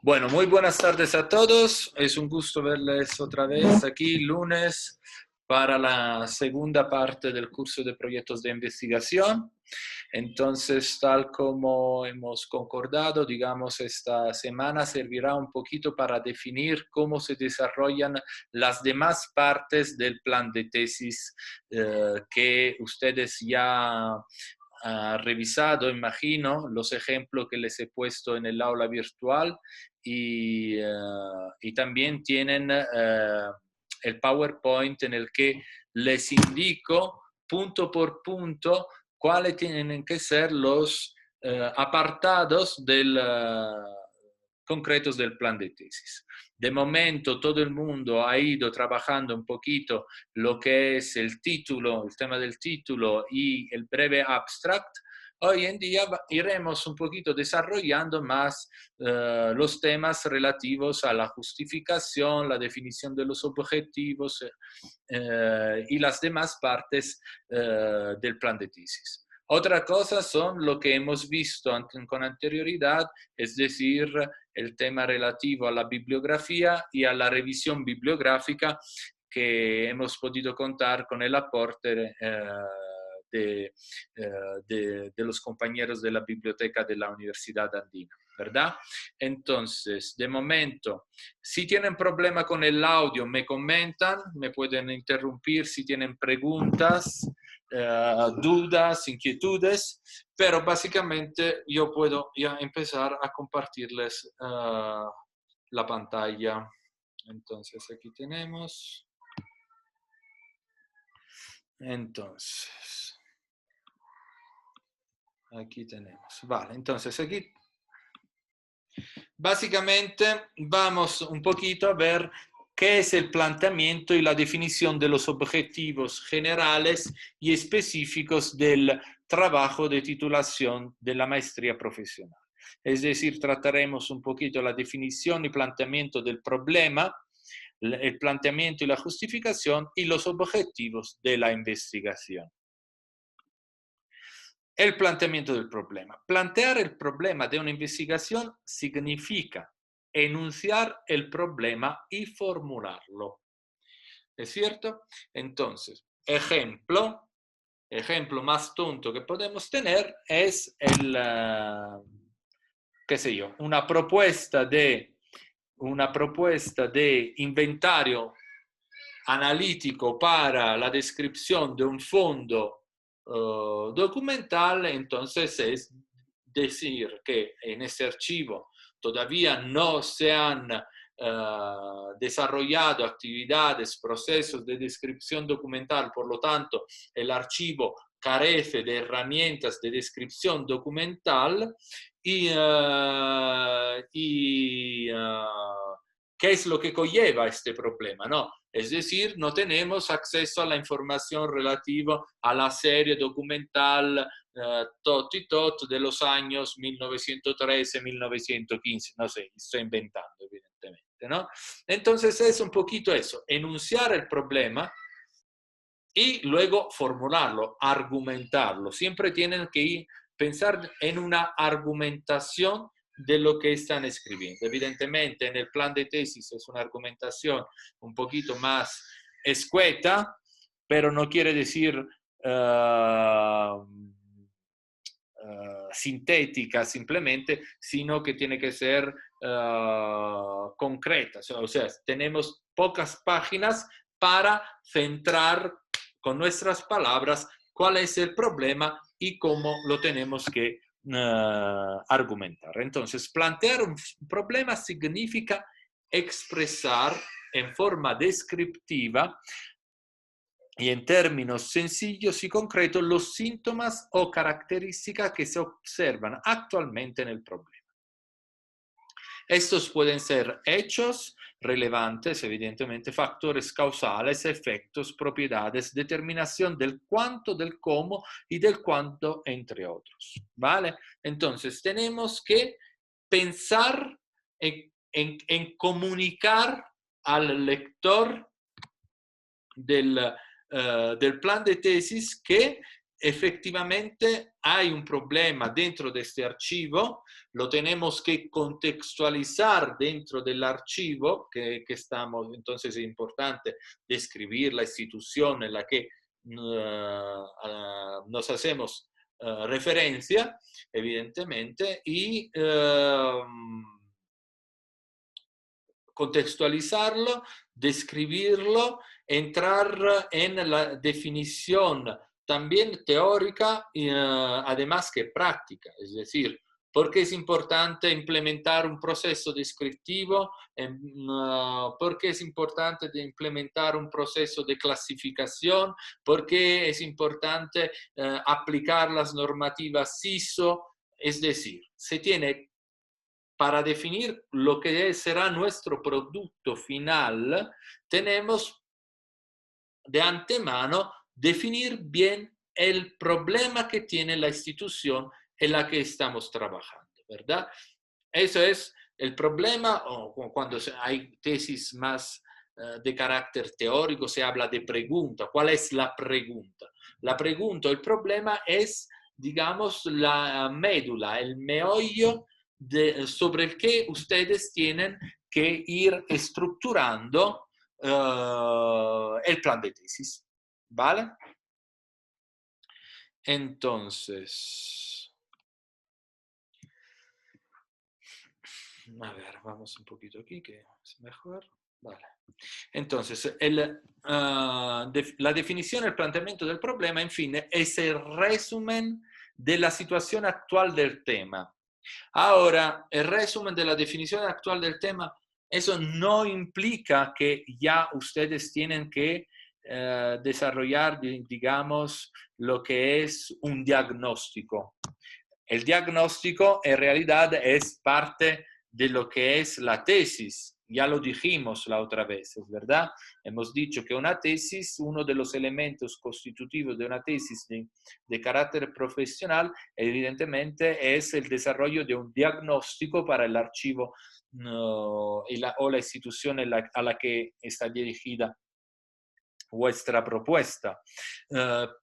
Bueno, muy buenas tardes a todos. Es un gusto verles otra vez aquí lunes para la segunda parte del curso de proyectos de investigación. Entonces, tal como hemos concordado, digamos, esta semana servirá un poquito para definir cómo se desarrollan las demás partes del plan de tesis que ustedes ya revisado, imagino, los ejemplos que les he puesto en el aula virtual y también tienen el PowerPoint en el que les indico punto por punto cuáles tienen que ser los apartados concretos del plan de tesis. De momento todo el mundo ha ido trabajando un poquito lo que es el título, el tema del título y el breve abstract. Hoy en día iremos un poquito desarrollando más los temas relativos a la justificación, la definición de los objetivos y las demás partes del plan de tesis. Otra cosa son lo que hemos visto con anterioridad, es decir, el tema relativo a la bibliografía y a la revisión bibliográfica, que hemos podido contar con el aporte de los compañeros de la biblioteca de la Universidad Andina, ¿verdad? Entonces, de momento, si tienen problema con el audio, me comentan, me pueden interrumpir si tienen preguntas, dudas, inquietudes, pero básicamente yo puedo ya empezar a compartirles la pantalla. Entonces, aquí tenemos. Entonces, aquí tenemos. Vale, entonces aquí básicamente vamos un poquito a ver qué es el planteamiento y la definición de los objetivos generales y específicos del trabajo de titulación de la maestría profesional. Es decir, trataremos un poquito la definición y planteamiento del problema, el planteamiento y la justificación y los objetivos de la investigación. El planteamiento del problema. Plantear el problema de una investigación significa enunciar el problema y formularlo. ¿Es cierto? Entonces, ejemplo más tonto que podemos tener es qué sé yo, una propuesta de inventario analítico para la descripción de un fondo documental. Entonces es decir que en ese archivo todavía no se han desarrollado actividades, procesos de descripción documental, por lo tanto el archivo carece de herramientas de descripción documental ¿qué es lo que conlleva este problema? ¿No? Es decir, no tenemos acceso a la información relativa a la serie documental tot y tot de los años 1913-1915. No sé, estoy inventando, evidentemente, ¿no? Entonces es un poquito eso, enunciar el problema y luego formularlo, argumentarlo. Siempre tienen que pensar en una argumentación de lo que están escribiendo. Evidentemente, en el plan de tesis es una argumentación un poquito más escueta, pero no quiere decir sintética simplemente, sino que tiene que ser concreta. O sea, tenemos pocas páginas para centrar con nuestras palabras cuál es el problema y cómo lo tenemos que argumentar. Entonces, plantear un problema significa expresar en forma descriptiva y en términos sencillos y concretos los síntomas o características que se observan actualmente en el problema. Estos pueden ser hechos relevantes, evidentemente, factores causales, efectos, propiedades, determinación del cuánto, del cómo y del cuánto, entre otros. ¿Vale? Entonces, tenemos que pensar en comunicar al lector del plan de tesis que efectivamente hay un problema dentro de este archivo, lo tenemos que contextualizar dentro del archivo que estamos, entonces es importante describir la institución en la que nos hacemos referencia, evidentemente, y contextualizarlo, describirlo, entrar en la definición también teórica, además que práctica, es decir, ¿por qué es importante implementar un proceso descriptivo? ¿Por qué es importante implementar un proceso de clasificación? ¿Por qué es importante aplicar las normativas ISO? Es decir, se tiene para definir lo que será nuestro producto final, tenemos de antemano definir bien el problema que tiene la institución en la que estamos trabajando, ¿verdad? Eso es el problema, o cuando hay tesis más de carácter teórico, se habla de pregunta. ¿Cuál es la pregunta? La pregunta, el problema es, digamos, la médula, el meollo sobre el que ustedes tienen que ir estructurando el plan de tesis, ¿vale? Entonces, a ver, vamos un poquito aquí que es mejor. Vale. Entonces, la definición, el planteamiento del problema, en fin, es el resumen de la situación actual del tema. Ahora, el resumen de la definición actual del tema, eso no implica que ya ustedes tienen que desarrollar, digamos, lo que es un diagnóstico. El diagnóstico en realidad es parte de lo que es la tesis. Ya lo dijimos la otra vez, ¿es verdad? Hemos dicho que una tesis, uno de los elementos constitutivos de una tesis de carácter profesional, evidentemente es el desarrollo de un diagnóstico para el archivo o la institución a la que está dirigida vuestra propuesta.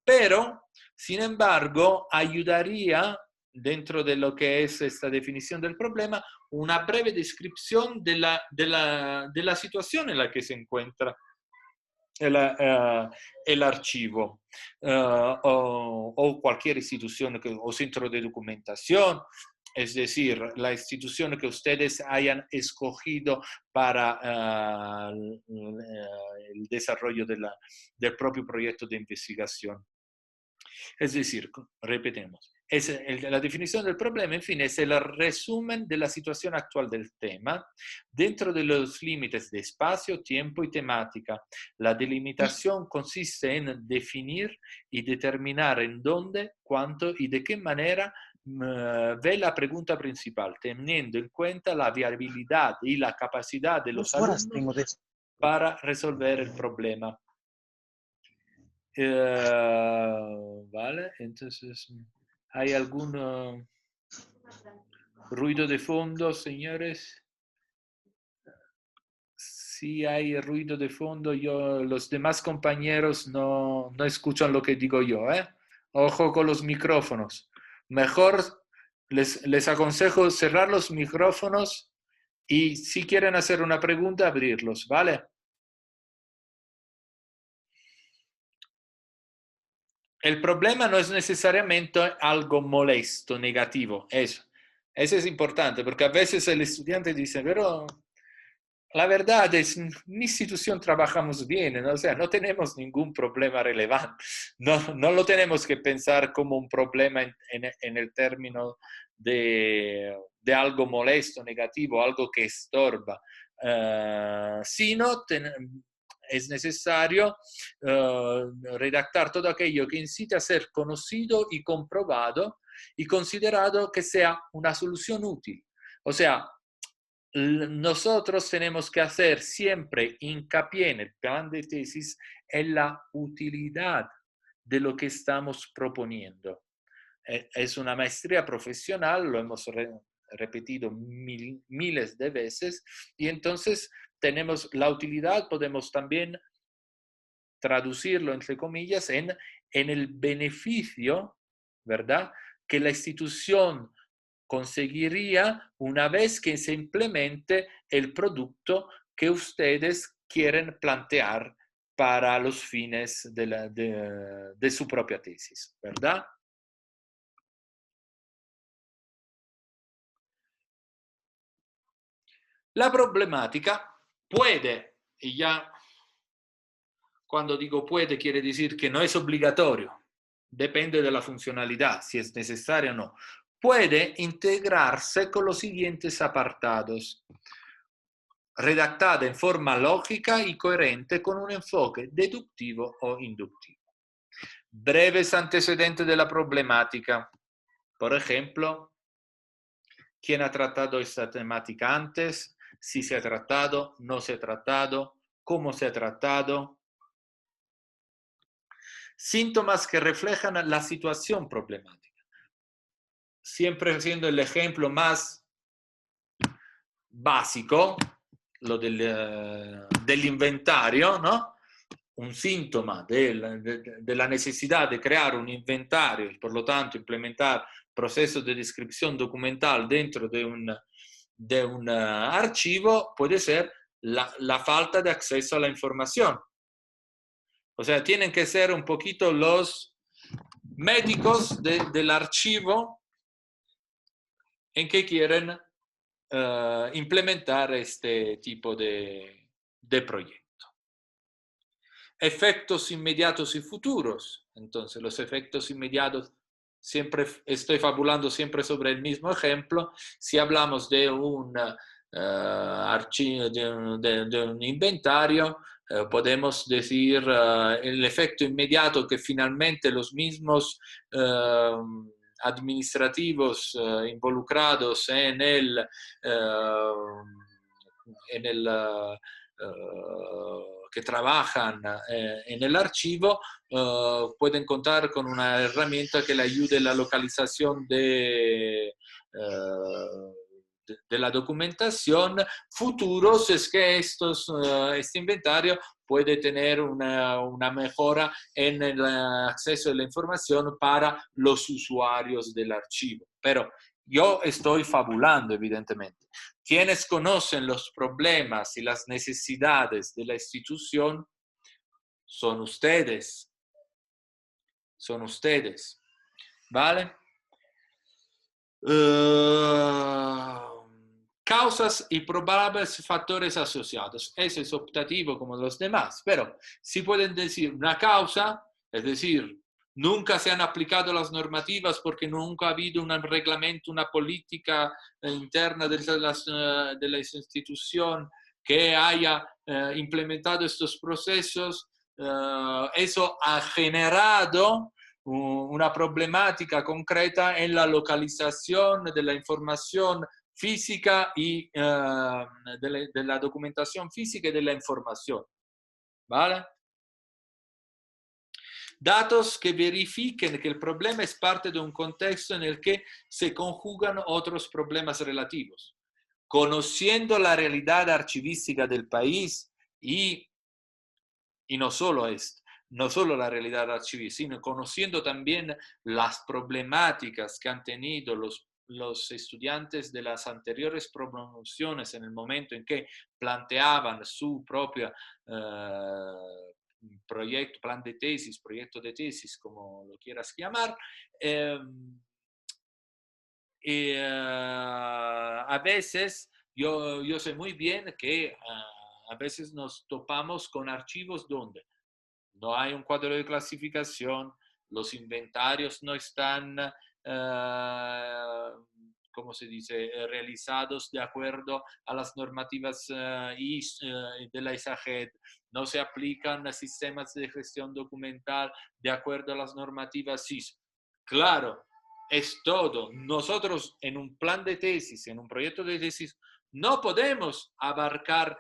Pero, sin embargo, ayudaría dentro de lo que es esta definición del problema, una breve descripción de la situación en la que se encuentra el archivo o cualquier institución o centro de documentación, es decir, la institución que ustedes hayan escogido para el desarrollo del propio proyecto de investigación. Es decir, repetimos, la definición del problema, en fin, es el resumen de la situación actual del tema dentro de los límites de espacio, tiempo y temática. La delimitación consiste en definir y determinar en dónde, cuánto y de qué manera ve la pregunta principal, teniendo en cuenta la viabilidad y la capacidad de los 2 horas alumnos tengo de esto. para resolver el problema. Vale, entonces, ¿hay algún ruido de fondo, señores? Si hay ruido de fondo, los demás compañeros no escuchan lo que digo yo, ¿eh? Ojo con los micrófonos. Mejor les aconsejo cerrar los micrófonos y si quieren hacer una pregunta, abrirlos, ¿vale? El problema no es necesariamente algo molesto, negativo, eso. Eso es importante, porque a veces el estudiante dice, pero la verdad es, en mi institución trabajamos bien, ¿no? O sea, no tenemos ningún problema relevante. No lo tenemos que pensar como un problema en el término de algo molesto, negativo, algo que estorba, sino es necesario redactar todo aquello que incite a ser conocido y comprobado y considerado que sea una solución útil. O sea, nosotros tenemos que hacer siempre hincapié en el plan de tesis en la utilidad de lo que estamos proponiendo. Es una maestría profesional, lo hemos repetido miles de veces, y entonces tenemos la utilidad, podemos también traducirlo, entre comillas, en en el beneficio, ¿verdad?, que la institución conseguiría una vez que se implemente el producto que ustedes quieren plantear para los fines de su propia tesis, ¿verdad? La problemática puede, y ya cuando digo puede quiere decir que no es obligatorio, depende de la funcionalidad, si es necesario o no, puede integrarse con los siguientes apartados: redactada en forma lógica y coherente con un enfoque deductivo o inductivo. Breves antecedentes de la problemática. Por ejemplo, ¿quién ha tratado esta temática antes? Si se ha tratado, no se ha tratado, cómo se ha tratado. Síntomas que reflejan la situación problemática. Siempre siendo el ejemplo más básico, lo del inventario, ¿no? Un síntoma de la necesidad de crear un inventario y por lo tanto implementar procesos de descripción documental dentro de un archivo puede ser la falta de acceso a la información. O sea, tienen que ser un poquito los médicos del archivo en que quieren implementar este tipo de proyecto. Efectos inmediatos y futuros. Entonces, los efectos inmediatos, siempre estoy fabulando siempre sobre el mismo ejemplo. Si hablamos de un archivo, de un inventario, podemos decir el efecto inmediato que finalmente los mismos administrativos involucrados en el que trabajan en el archivo pueden contar con una herramienta que le ayude en la localización de la documentación. Futuros es que este inventario puede tener una mejora en el acceso a la información para los usuarios del archivo. Pero yo estoy fabulando, evidentemente. Quienes conocen los problemas y las necesidades de la institución son ustedes. Son ustedes. ¿Vale? Causas y probables factores asociados. Ese es optativo como los demás, pero si pueden decir una causa, es decir, nunca se han aplicado las normativas porque nunca ha habido un reglamento, una política interna de la institución que haya implementado estos procesos. Eso ha generado una problemática concreta en la localización de la información física y de la documentación física y de la información. ¿Vale? Datos que verifiquen que el problema es parte de un contexto en el que se conjugan otros problemas relativos. Conociendo la realidad archivística del país y no solo esto, no solo la realidad archivística, sino conociendo también las problemáticas que han tenido los estudiantes de las anteriores promociones en el momento en que planteaban su propia proyecto, plan de tesis, proyecto de tesis, como lo quieras llamar, a veces yo sé muy bien que a veces nos topamos con archivos donde no hay un cuadro de clasificación, los inventarios no están, ¿cómo se dice?, realizados de acuerdo a las normativas de la ISAGED, no se aplican sistemas de gestión documental de acuerdo a las normativas SIS. Claro, es todo. Nosotros en un plan de tesis, en un proyecto de tesis, no podemos abarcar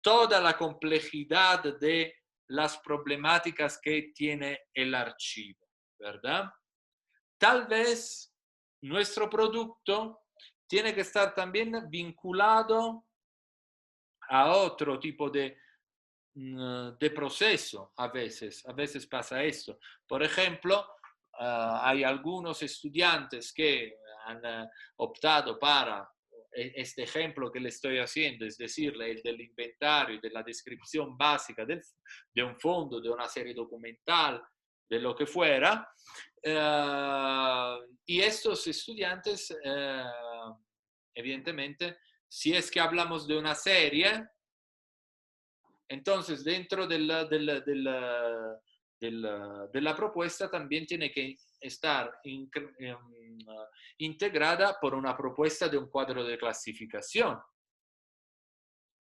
toda la complejidad de las problemáticas que tiene el archivo, ¿verdad? Tal vez nuestro producto tiene que estar también vinculado a otro tipo de de proceso a veces pasa esto. Por ejemplo, hay algunos estudiantes que han optado para este ejemplo que le estoy haciendo, es decir, el del inventario, de la descripción básica de un fondo, de una serie documental, de lo que fuera, y estos estudiantes, evidentemente, si es que hablamos de una serie, entonces dentro de la propuesta también tiene que estar integrada por una propuesta de un cuadro de clasificación.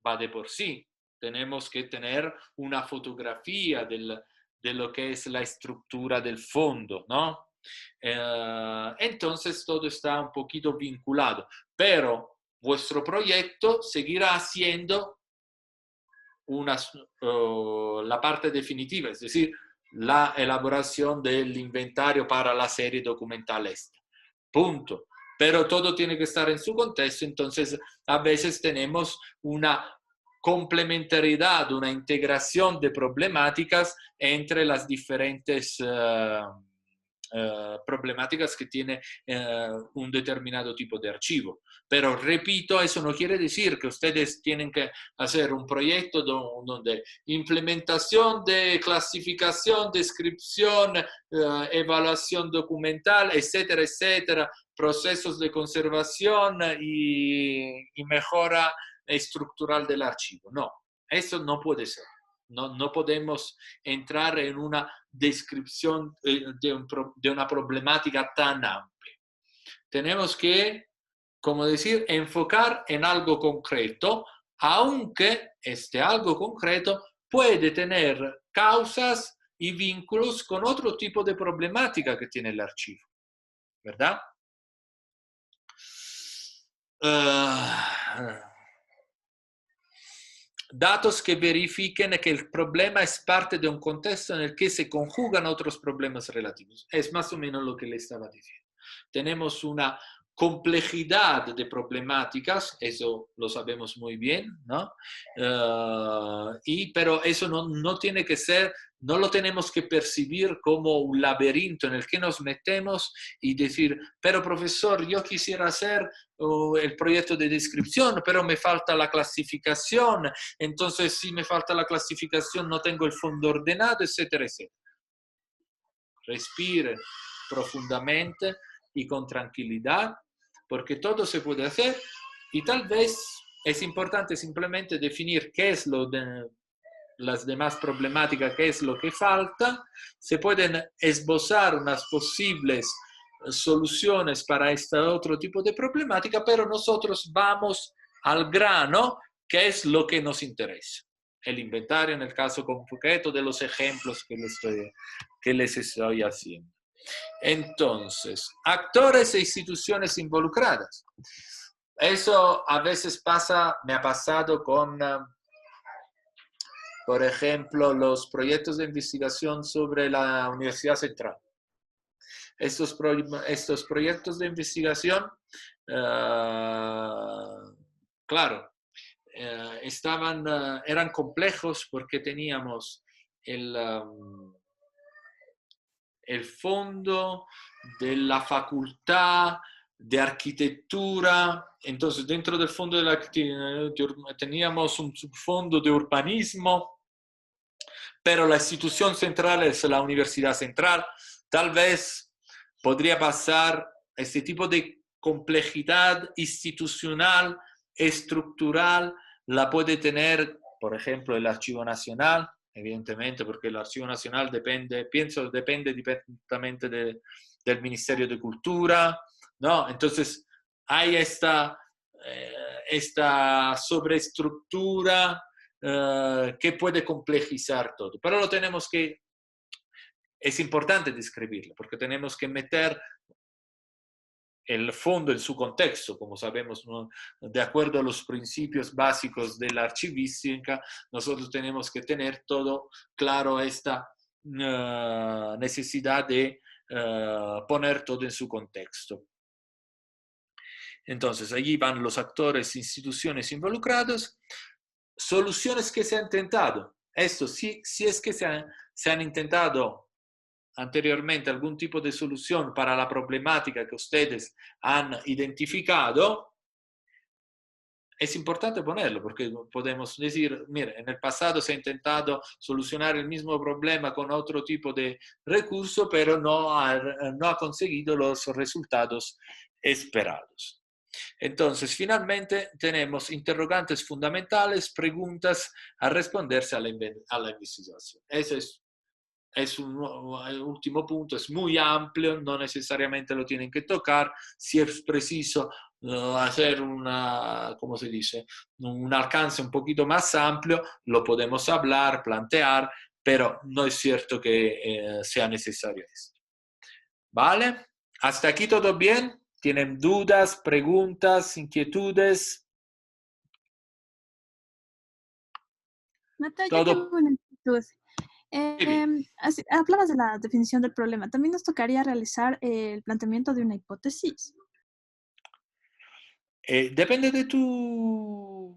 Va de por sí. Tenemos que tener una fotografía de lo que es la estructura del fondo, ¿no? Entonces todo está un poquito vinculado, pero vuestro proyecto seguirá siendo la parte definitiva, es decir, la elaboración del inventario para la serie documental esta. Punto. Pero todo tiene que estar en su contexto, entonces a veces tenemos una complementariedad, una integración de problemáticas entre las diferentes problemáticas que tiene un determinado tipo de archivo. Pero repito, eso no quiere decir que ustedes tienen que hacer un proyecto donde implementación de clasificación, descripción, evaluación documental, etcétera, etcétera, procesos de conservación y mejora estructural del archivo. No, eso no puede ser. No podemos entrar en una descripción de una problemática tan amplia. Tenemos que, como decir, enfocar en algo concreto, aunque este algo concreto puede tener causas y vínculos con otro tipo de problemática que tiene el archivo, ¿verdad? Datos que verifiquen que el problema es parte de un contexto en el que se conjugan otros problemas relativos. Es más o menos lo que le estaba diciendo. Tenemos una complejidad de problemáticas, eso lo sabemos muy bien, ¿no? Pero eso no tiene que ser, no lo tenemos que percibir como un laberinto en el que nos metemos y decir, pero profesor, yo quisiera hacer el proyecto de descripción, pero me falta la clasificación, entonces si me falta la clasificación no tengo el fondo ordenado, etcétera, etcétera. Respire profundamente y con tranquilidad, porque todo se puede hacer y tal vez es importante simplemente definir qué es las demás problemáticas, qué es lo que falta. Se pueden esbozar unas posibles soluciones para este otro tipo de problemática, pero nosotros vamos al grano, que es lo que nos interesa. El inventario en el caso concreto de los ejemplos que les estoy haciendo. Entonces, actores e instituciones involucradas. Eso a veces pasa, me ha pasado con, por ejemplo, los proyectos de investigación sobre la Universidad Central. Estos proyectos de investigación, claro, eran complejos porque teníamos el fondo de la facultad de arquitectura, entonces dentro del fondo de la arquitectura teníamos un subfondo de urbanismo, pero la institución central es la Universidad Central. Tal vez podría pasar este tipo de complejidad institucional, estructural, la puede tener, por ejemplo, el Archivo Nacional, evidentemente, porque el Archivo Nacional depende directamente del Ministerio de Cultura, ¿no? Entonces, hay esta sobreestructura que puede complejizar todo, pero lo tenemos que, es importante describirlo, porque tenemos que meter el fondo en su contexto, como sabemos, ¿no? De acuerdo a los principios básicos de la archivística, nosotros tenemos que tener todo claro, esta necesidad de poner todo en su contexto. Entonces, allí van los actores, instituciones involucrados, soluciones que se han intentado. esto, si es que se han intentado anteriormente algún tipo de solución para la problemática que ustedes han identificado, es importante ponerlo porque podemos decir, mire, en el pasado se ha intentado solucionar el mismo problema con otro tipo de recurso, pero no ha conseguido los resultados esperados. Entonces, finalmente tenemos interrogantes fundamentales, preguntas a responderse a la investigación. Ese es un último punto, es muy amplio, no necesariamente lo tienen que tocar, si es preciso hacer una, ¿cómo se dice? Un alcance un poquito más amplio, lo podemos hablar, plantear, pero no es cierto que sea necesario esto. ¿Vale? ¿Hasta aquí todo bien? ¿Tienen dudas, preguntas, inquietudes? Nata, yo tengo Todo. una inquietud. Bien. Hablabas de la definición del problema. También nos tocaría realizar el planteamiento de una hipótesis. Depende de tu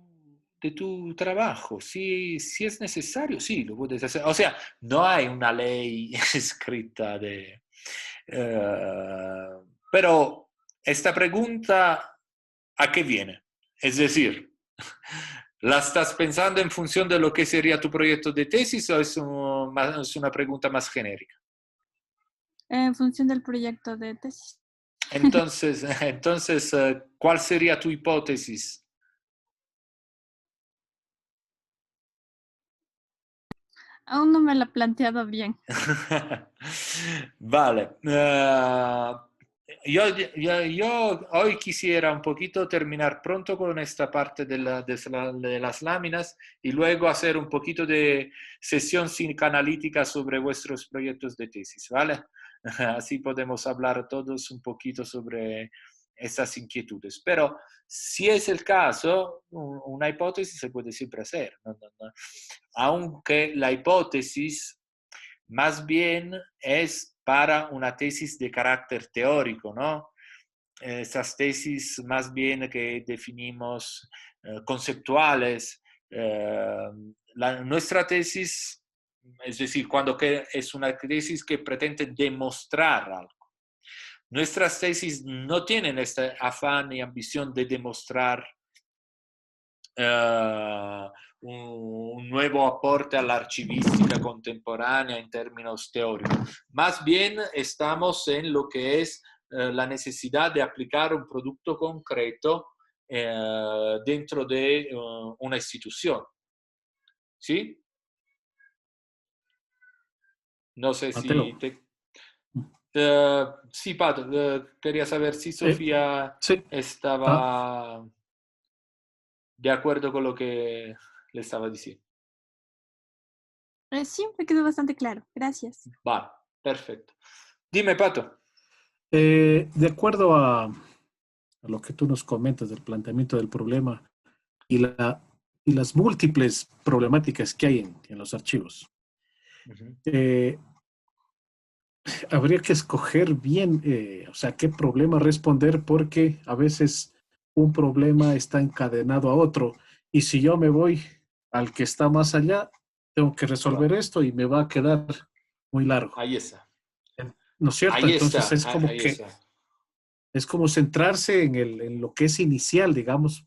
trabajo. Si es necesario, sí, lo puedes hacer. O sea, no hay una ley escrita de... pero esta pregunta, ¿a qué viene? Es decir, ¿la estás pensando en función de lo que sería tu proyecto de tesis o es una pregunta más genérica? En función del proyecto de tesis. Entonces, ¿cuál sería tu hipótesis? Aún no me la he planteado bien. Vale. Yo hoy quisiera un poquito terminar pronto con esta parte de las láminas y luego hacer un poquito de sesión psicoanalítica sobre vuestros proyectos de tesis, ¿vale? Así podemos hablar todos un poquito sobre esas inquietudes. Pero si es el caso, una hipótesis se puede siempre hacer, ¿no? Aunque la hipótesis más bien es para una tesis de carácter teórico, ¿no? Esas tesis más bien que definimos conceptuales. Nuestra tesis, es decir, cuando es una tesis que pretende demostrar algo. Nuestras tesis no tienen este afán y ambición de demostrar un nuevo aporte a la archivística contemporánea en términos teóricos. Más bien estamos en lo que es la necesidad de aplicar un producto concreto dentro de una institución. ¿Sí? No sé Mateo. si te... sí, Pato, quería saber si Eh, Sofía sí. Ah, estaba de acuerdo con lo que le estaba diciendo. Sí, me quedó bastante claro. Gracias. Vale, perfecto. Dime, Pato. de acuerdo a lo que tú nos comentas del planteamiento del problema y, y las múltiples problemáticas que hay en los archivos, Uh-huh. eh, habría que escoger bien, o sea, qué problema responder porque a veces un problema está encadenado a otro y si yo me voy al que está más allá, tengo que resolver Claro. esto y me va a quedar muy largo. Ahí está. ¿No es cierto? Ahí Entonces está. es como Ahí que está. es como centrarse en lo que es inicial, digamos,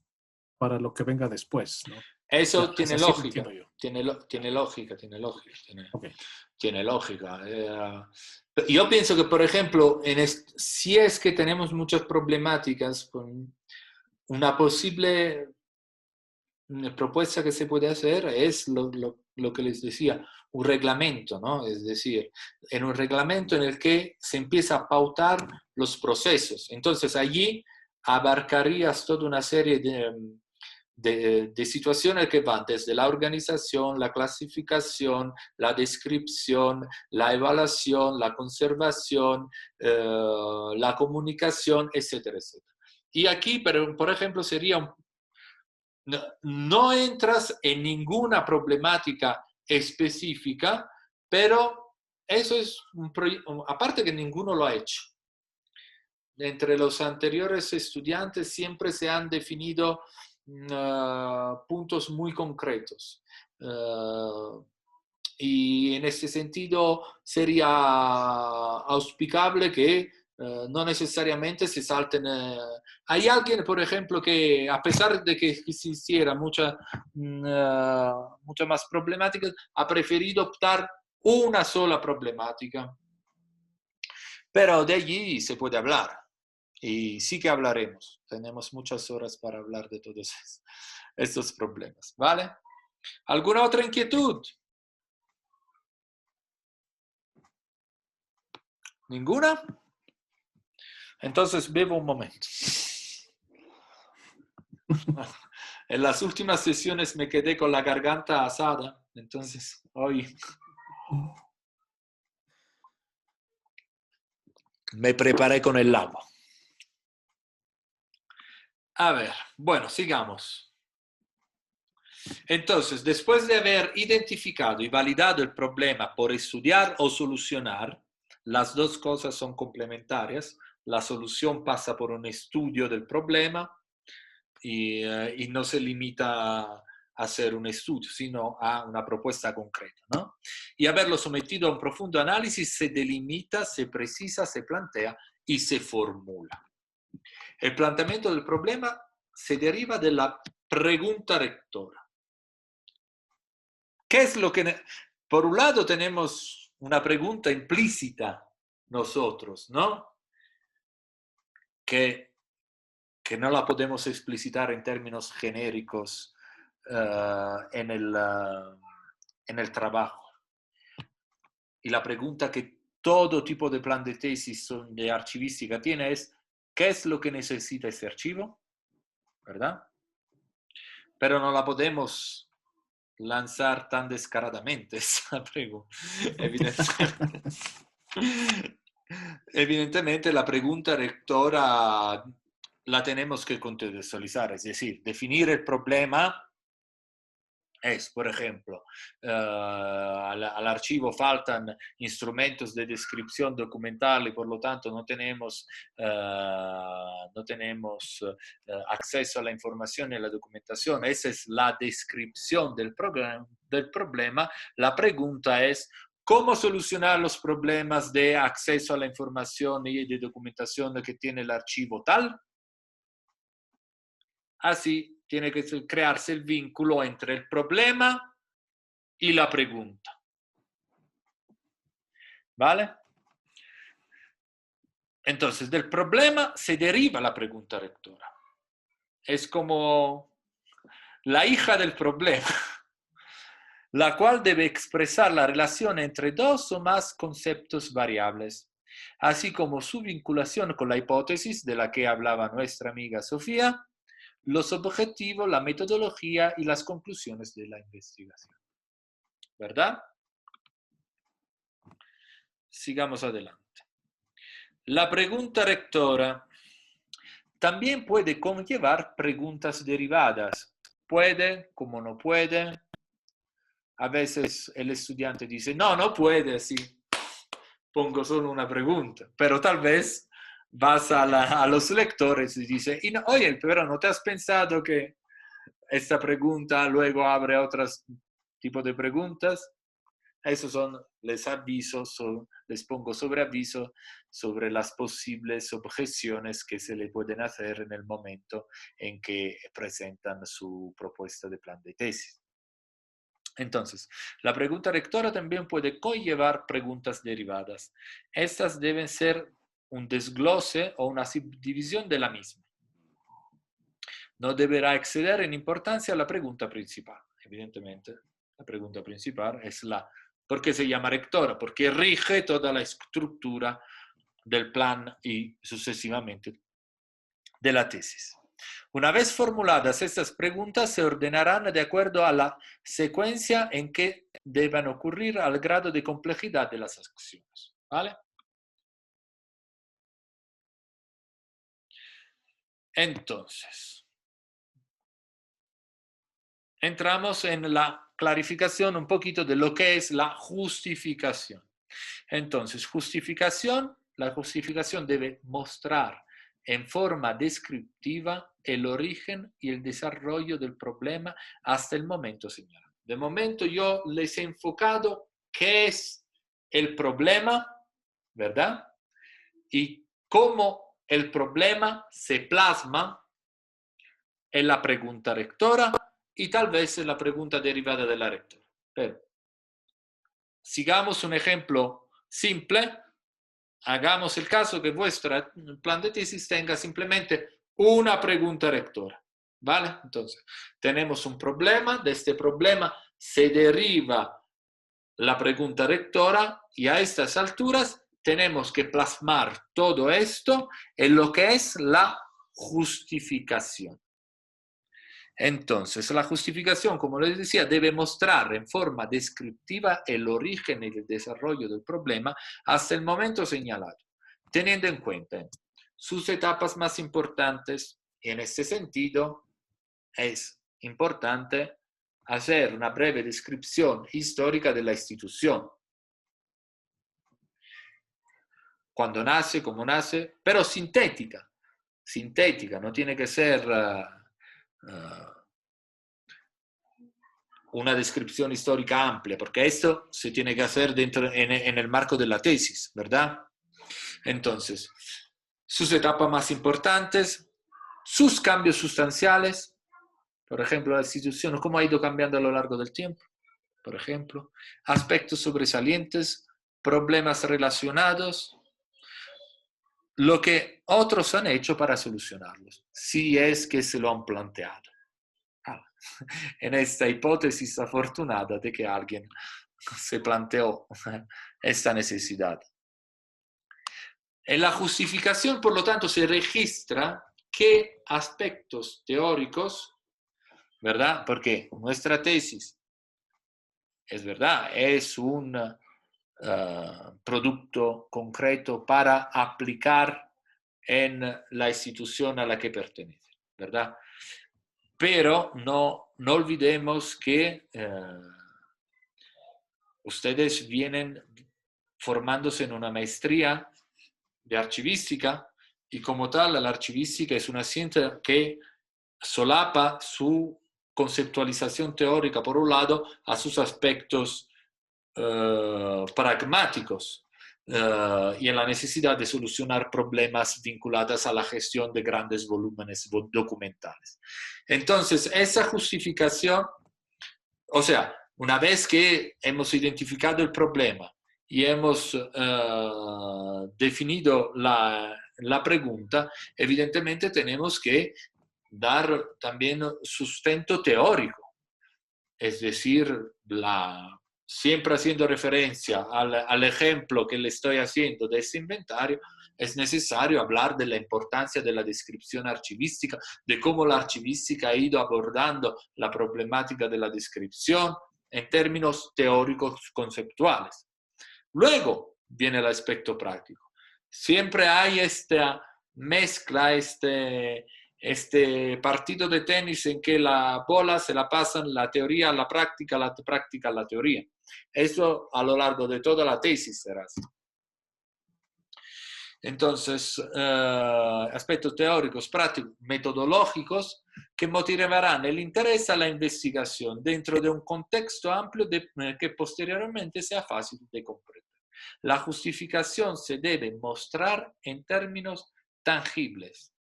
para lo que venga después, ¿no? O Eso sea, es tiene así lo lógica. entiendo yo. Tiene lógica. Tiene lógica. Ok. Tiene lógica. Yo pienso que, por ejemplo, si es que tenemos muchas problemáticas con una posible propuesta que se puede hacer es lo que les decía, un reglamento, ¿no? Es decir, en un reglamento en el que se empieza a pautar los procesos. Entonces allí abarcarías toda una serie de situaciones que van desde la organización, la clasificación, la descripción, la evaluación, la conservación, la comunicación, etcétera, etcétera. Y aquí, por ejemplo, sería no entras en ninguna problemática específica, pero eso es aparte que ninguno lo ha hecho. Entre los anteriores estudiantes siempre se han definido puntos muy concretos. Y en ese sentido sería auspicable que no necesariamente se salten. Hay alguien, por ejemplo, que a pesar de que existiera mucha más problemática, ha preferido optar una sola problemática. Pero de allí se puede hablar. Y sí que hablaremos. Tenemos muchas horas para hablar de todos estos problemas. ¿Vale? ¿Alguna otra inquietud? ¿Ninguna? Entonces bebo un momento. En las últimas sesiones me quedé con la garganta asada, entonces hoy me preparé con el agua. A ver, bueno, sigamos. Entonces, después de haber identificado y validado el problema por estudiar o solucionar, las dos cosas son complementarias. La solución pasa por un estudio del problema y no se limita a hacer un estudio, sino a una propuesta concreta, ¿no? Y haberlo sometido a un profundo análisis se delimita, se precisa, se plantea y se formula. El planteamiento del problema se deriva de la pregunta rectora. ¿Qué es lo que... Por un lado tenemos una pregunta implícita nosotros, ¿no? Que no la podemos explicitar en términos genéricos en el trabajo. Y la pregunta que todo tipo de plan de tesis de archivística tiene es, ¿qué es lo que necesita ese archivo? ¿Verdad? Pero no la podemos lanzar tan descaradamente esa pregunta. Evidentemente la pregunta rectora la tenemos que contextualizar, es decir, definir el problema es, por ejemplo, al archivo faltan instrumentos de descripción documental y por lo tanto no tenemos acceso a la información y a la documentación. Esa es la descripción del problema. La pregunta es, ¿cómo solucionar los problemas de acceso a la información y de documentación que tiene el archivo tal? Así tiene que crearse el vínculo entre el problema y la pregunta. ¿Vale? Entonces, del problema se deriva la pregunta rectora. Es como la hija del problema, la cual debe expresar la relación entre dos o más conceptos variables, así como su vinculación con la hipótesis de la que hablaba nuestra amiga Sofía, los objetivos, la metodología y las conclusiones de la investigación. ¿Verdad? Sigamos adelante. La pregunta rectora también puede conllevar preguntas derivadas. Puede, como no puede. A veces el estudiante dice, no, no puede, así pongo solo una pregunta. Pero tal vez vas a los lectores y dices, oye, pero ¿no te has pensado que esta pregunta luego abre otros tipos de preguntas? Esos son les avisos, les pongo sobre aviso sobre las posibles objeciones que se le pueden hacer en el momento en que presentan su propuesta de plan de tesis. Entonces, la pregunta rectora también puede conllevar preguntas derivadas. Estas deben ser un desglose o una subdivisión de la misma. No deberá exceder en importancia a la pregunta principal. Evidentemente, la pregunta principal es la... ¿Por qué se llama rectora? Porque rige toda la estructura del plan y sucesivamente de la tesis. Una vez formuladas estas preguntas, se ordenarán de acuerdo a la secuencia en que deban ocurrir al grado de complejidad de las acciones. ¿Vale? Entonces, entramos en la clarificación un poquito de lo que es la justificación. Entonces, la justificación debe mostrar en forma descriptiva el origen y el desarrollo del problema hasta el momento señalado. De momento yo les he enfocado qué es el problema, ¿verdad? Y cómo el problema se plasma en la pregunta rectora y tal vez en la pregunta derivada de la rectora. Pero sigamos un ejemplo simple. Hagamos el caso que vuestro plan de tesis tenga simplemente una pregunta rectora, ¿vale? Entonces, tenemos un problema, de este problema se deriva la pregunta rectora y a estas alturas tenemos que plasmar todo esto en lo que es la justificación. Entonces, la justificación, como les decía, debe mostrar en forma descriptiva el origen y el desarrollo del problema hasta el momento señalado, teniendo en cuenta sus etapas más importantes. Y en este sentido, es importante hacer una breve descripción histórica de la institución. Cuando nace, cómo nace, pero sintética. Sintética, no tiene que ser una descripción histórica amplia, porque esto se tiene que hacer dentro, en el marco de la tesis, ¿verdad? Entonces, sus etapas más importantes, sus cambios sustanciales, por ejemplo, la institución, cómo ha ido cambiando a lo largo del tiempo, por ejemplo, aspectos sobresalientes, problemas relacionados, lo que otros han hecho para solucionarlos, si es que se lo han planteado. En esta hipótesis afortunada de que alguien se planteó esta necesidad. En la justificación, por lo tanto, se registra qué aspectos teóricos, ¿verdad? Porque nuestra tesis, es verdad, es un producto concreto para aplicar en la institución a la que pertenece, ¿verdad? Pero no olvidemos que ustedes vienen formándose en una maestría de archivística y como tal la archivística es una ciencia que solapa su conceptualización teórica por un lado a sus aspectos pragmáticos y en la necesidad de solucionar problemas vinculados a la gestión de grandes volúmenes documentales. Entonces, esa justificación, o sea, una vez que hemos identificado el problema y hemos definido la pregunta, evidentemente tenemos que dar también sustento teórico, es decir, siempre haciendo referencia al ejemplo que le estoy haciendo de este inventario, es necesario hablar de la importancia de la descripción archivística, de cómo la archivística ha ido abordando la problemática de la descripción en términos teóricos conceptuales. Luego viene el aspecto práctico. Siempre hay esta mezcla, este partido de tenis en que la bola se la pasan la teoría a la práctica a la teoría. Eso a lo largo de toda la tesis será así. Entonces, aspectos teóricos, prácticos, metodológicos que motivarán el interés a la investigación dentro de un contexto amplio que posteriormente sea fácil de comprender. La justificación se debe mostrar en términos tangibles.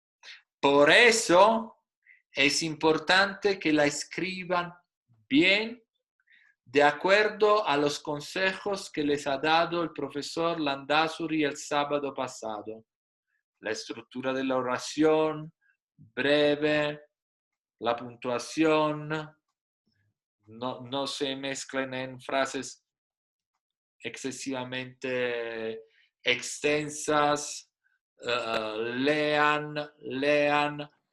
Por eso es importante que la escriban bien, de acuerdo a los consejos que les ha dado el profesor Landazuri el sábado pasado. La estructura de la oración, breve, la puntuación, no se mezclen en frases excesivamente extensas, lean,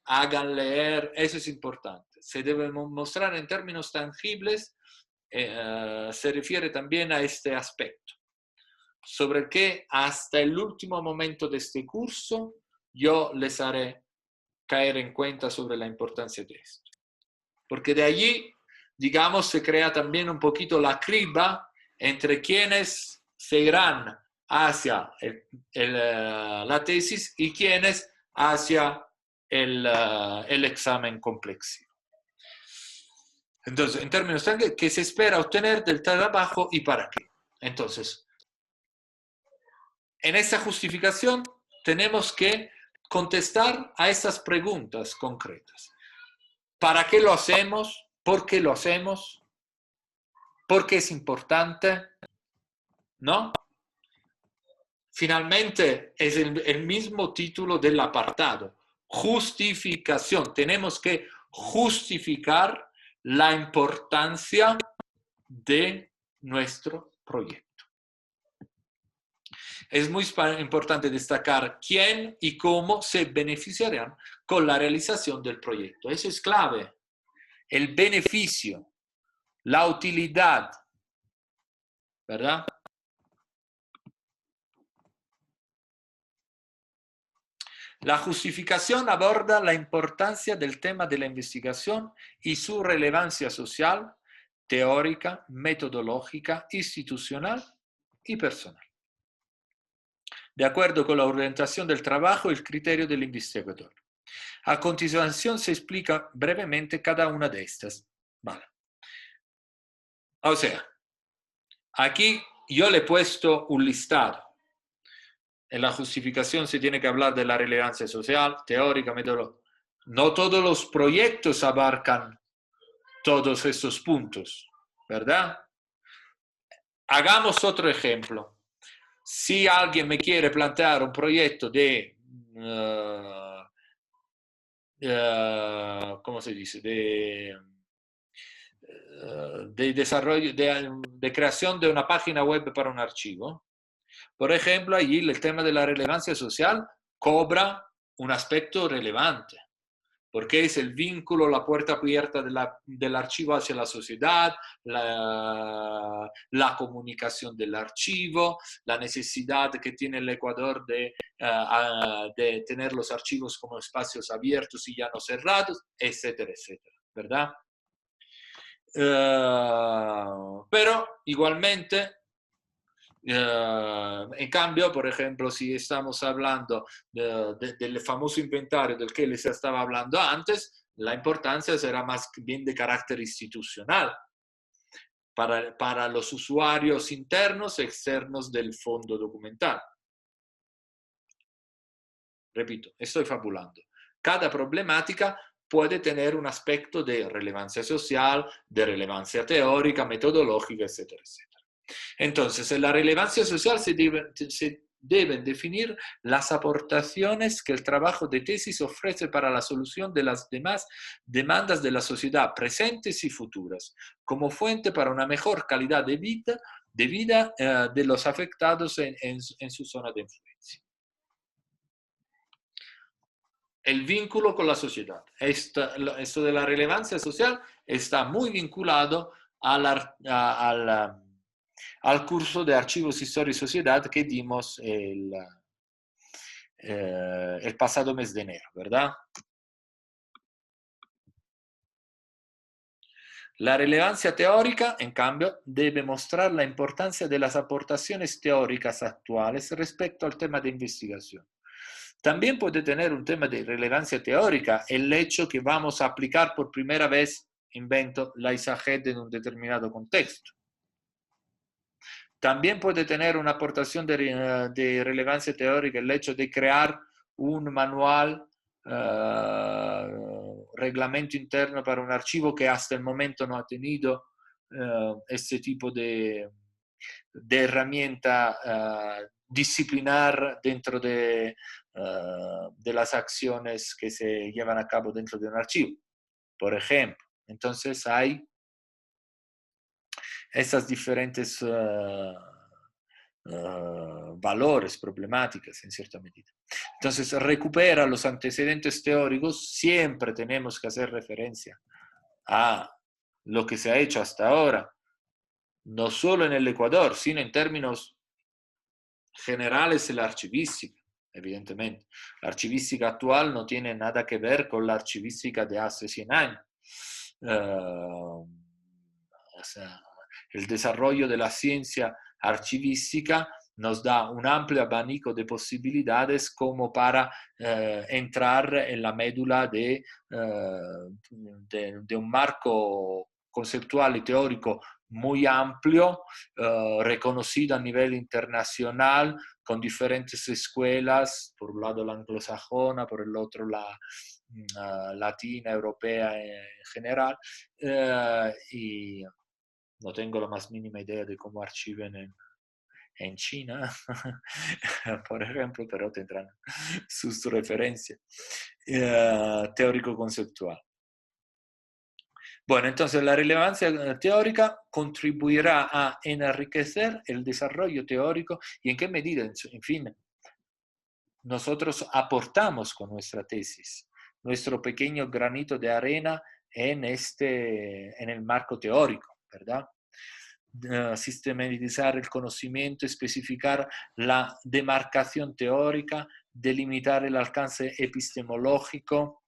hagan leer, eso es importante. Se debe mostrar en términos tangibles. Se refiere también a este aspecto, sobre el que hasta el último momento de este curso yo les haré caer en cuenta sobre la importancia de esto. Porque de allí, digamos, se crea también un poquito la criba entre quienes se irán hacia la tesis y quienes hacia el examen complexivo. Entonces, en términos técnicos, ¿qué se espera obtener del trabajo y para qué? Entonces, en esta justificación tenemos que contestar a estas preguntas concretas. ¿Para qué lo hacemos? ¿Por qué lo hacemos? ¿Por qué es importante? ¿No? Finalmente, es el mismo título del apartado. Justificación. Tenemos que justificar la importancia de nuestro proyecto. Es muy importante destacar quién y cómo se beneficiarán con la realización del proyecto. Eso es clave. El beneficio, la utilidad, ¿verdad? La justificación aborda la importancia del tema de la investigación y su relevancia social, teórica, metodológica, institucional y personal. De acuerdo con la orientación del trabajo y el criterio del investigador. A continuación se explica brevemente cada una de estas. Vale. O sea, aquí yo le he puesto un listado. En la justificación se tiene que hablar de la relevancia social, teórica, metodológica. No todos los proyectos abarcan todos estos puntos, ¿verdad? Hagamos otro ejemplo. Si alguien me quiere plantear un proyecto de, ¿cómo se dice? De desarrollo, de creación de una página web para un archivo. Por ejemplo, allí el tema de la relevancia social cobra un aspecto relevante, porque es el vínculo, la puerta abierta del archivo hacia la sociedad, la comunicación del archivo, la necesidad que tiene el Ecuador de tener los archivos como espacios abiertos y ya no cerrados, etcétera, etcétera, ¿verdad? Pero igualmente, en cambio, por ejemplo, si estamos hablando del famoso inventario del que les estaba hablando antes, la importancia será más bien de carácter institucional para los usuarios internos y externos del fondo documental. Repito, estoy fabulando. Cada problemática puede tener un aspecto de relevancia social, de relevancia teórica, metodológica, etcétera, etcétera. Entonces, en la relevancia social se deben definir las aportaciones que el trabajo de tesis ofrece para la solución de las demás demandas de la sociedad presentes y futuras, como fuente para una mejor calidad de vida de los afectados en su zona de influencia. El vínculo con la sociedad. Esto de la relevancia social está muy vinculado al curso de Archivos, Historia y Sociedad que dimos el pasado mes de enero, ¿verdad? La relevancia teórica, en cambio, debe mostrar la importancia de las aportaciones teóricas actuales respecto al tema de investigación. También puede tener un tema de relevancia teórica el hecho que vamos a aplicar por primera vez, invento, la ISAGED en un determinado contexto. También puede tener una aportación de relevancia teórica el hecho de crear un manual, reglamento interno para un archivo que hasta el momento no ha tenido este tipo de herramienta disciplinar dentro de las acciones que se llevan a cabo dentro de un archivo, por ejemplo. Entonces hay esas diferentes valores, problemáticas en cierta medida. Entonces, recupera los antecedentes teóricos, siempre tenemos que hacer referencia a lo que se ha hecho hasta ahora, no solo en el Ecuador, sino en términos generales en la archivística, evidentemente. La archivística actual no tiene nada que ver con la archivística de hace 100 años. O sea, el desarrollo de la ciencia archivística nos da un amplio abanico de posibilidades como para entrar en la médula de un marco conceptual y teórico muy amplio, reconocido a nivel internacional, con diferentes escuelas, por un lado la anglosajona, por el otro la latina, europea en general, y no tengo la más mínima idea de cómo archiven en China, por ejemplo, pero tendrán sus referencias. Teórico-conceptual. Bueno, entonces la relevancia teórica contribuirá a enriquecer el desarrollo teórico y en qué medida, en fin, nosotros aportamos con nuestra tesis nuestro pequeño granito de arena en el marco teórico, ¿verdad? Sistematizar el conocimiento, especificar la demarcación teórica, delimitar el alcance epistemológico,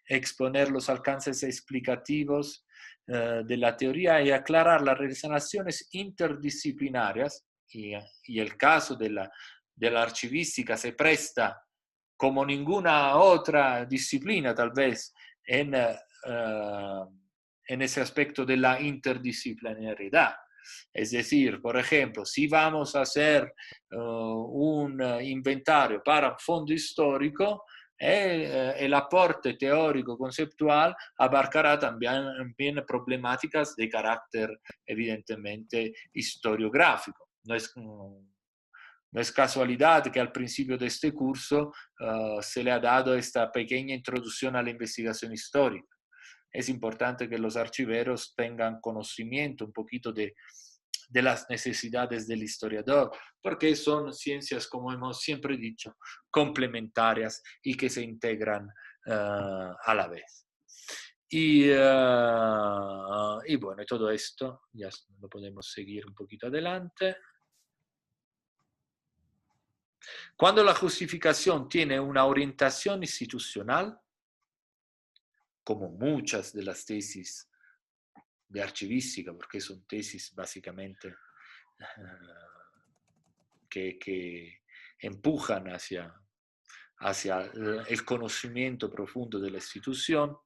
exponer los alcances explicativos de la teoría y aclarar las relaciones interdisciplinarias, y el caso de la archivística se presta como ninguna otra disciplina tal vez en ese aspecto de la interdisciplinariedad. Es decir, por ejemplo, si vamos a hacer un inventario para un fondo histórico, el aporte teórico conceptual abarcará también problemáticas de carácter evidentemente historiográfico. No es casualidad que al principio de este curso se le ha dado esta pequeña introducción a la investigación histórica. Es importante que los archiveros tengan conocimiento un poquito de las necesidades del historiador, porque son ciencias, como hemos siempre dicho, complementarias y que se integran a la vez. Y bueno, todo esto ya lo podemos seguir un poquito adelante. Cuando la justificación tiene una orientación institucional, como muchas de las tesis de archivística, porque son tesis básicamente que empujan hacia el conocimiento profundo de la institución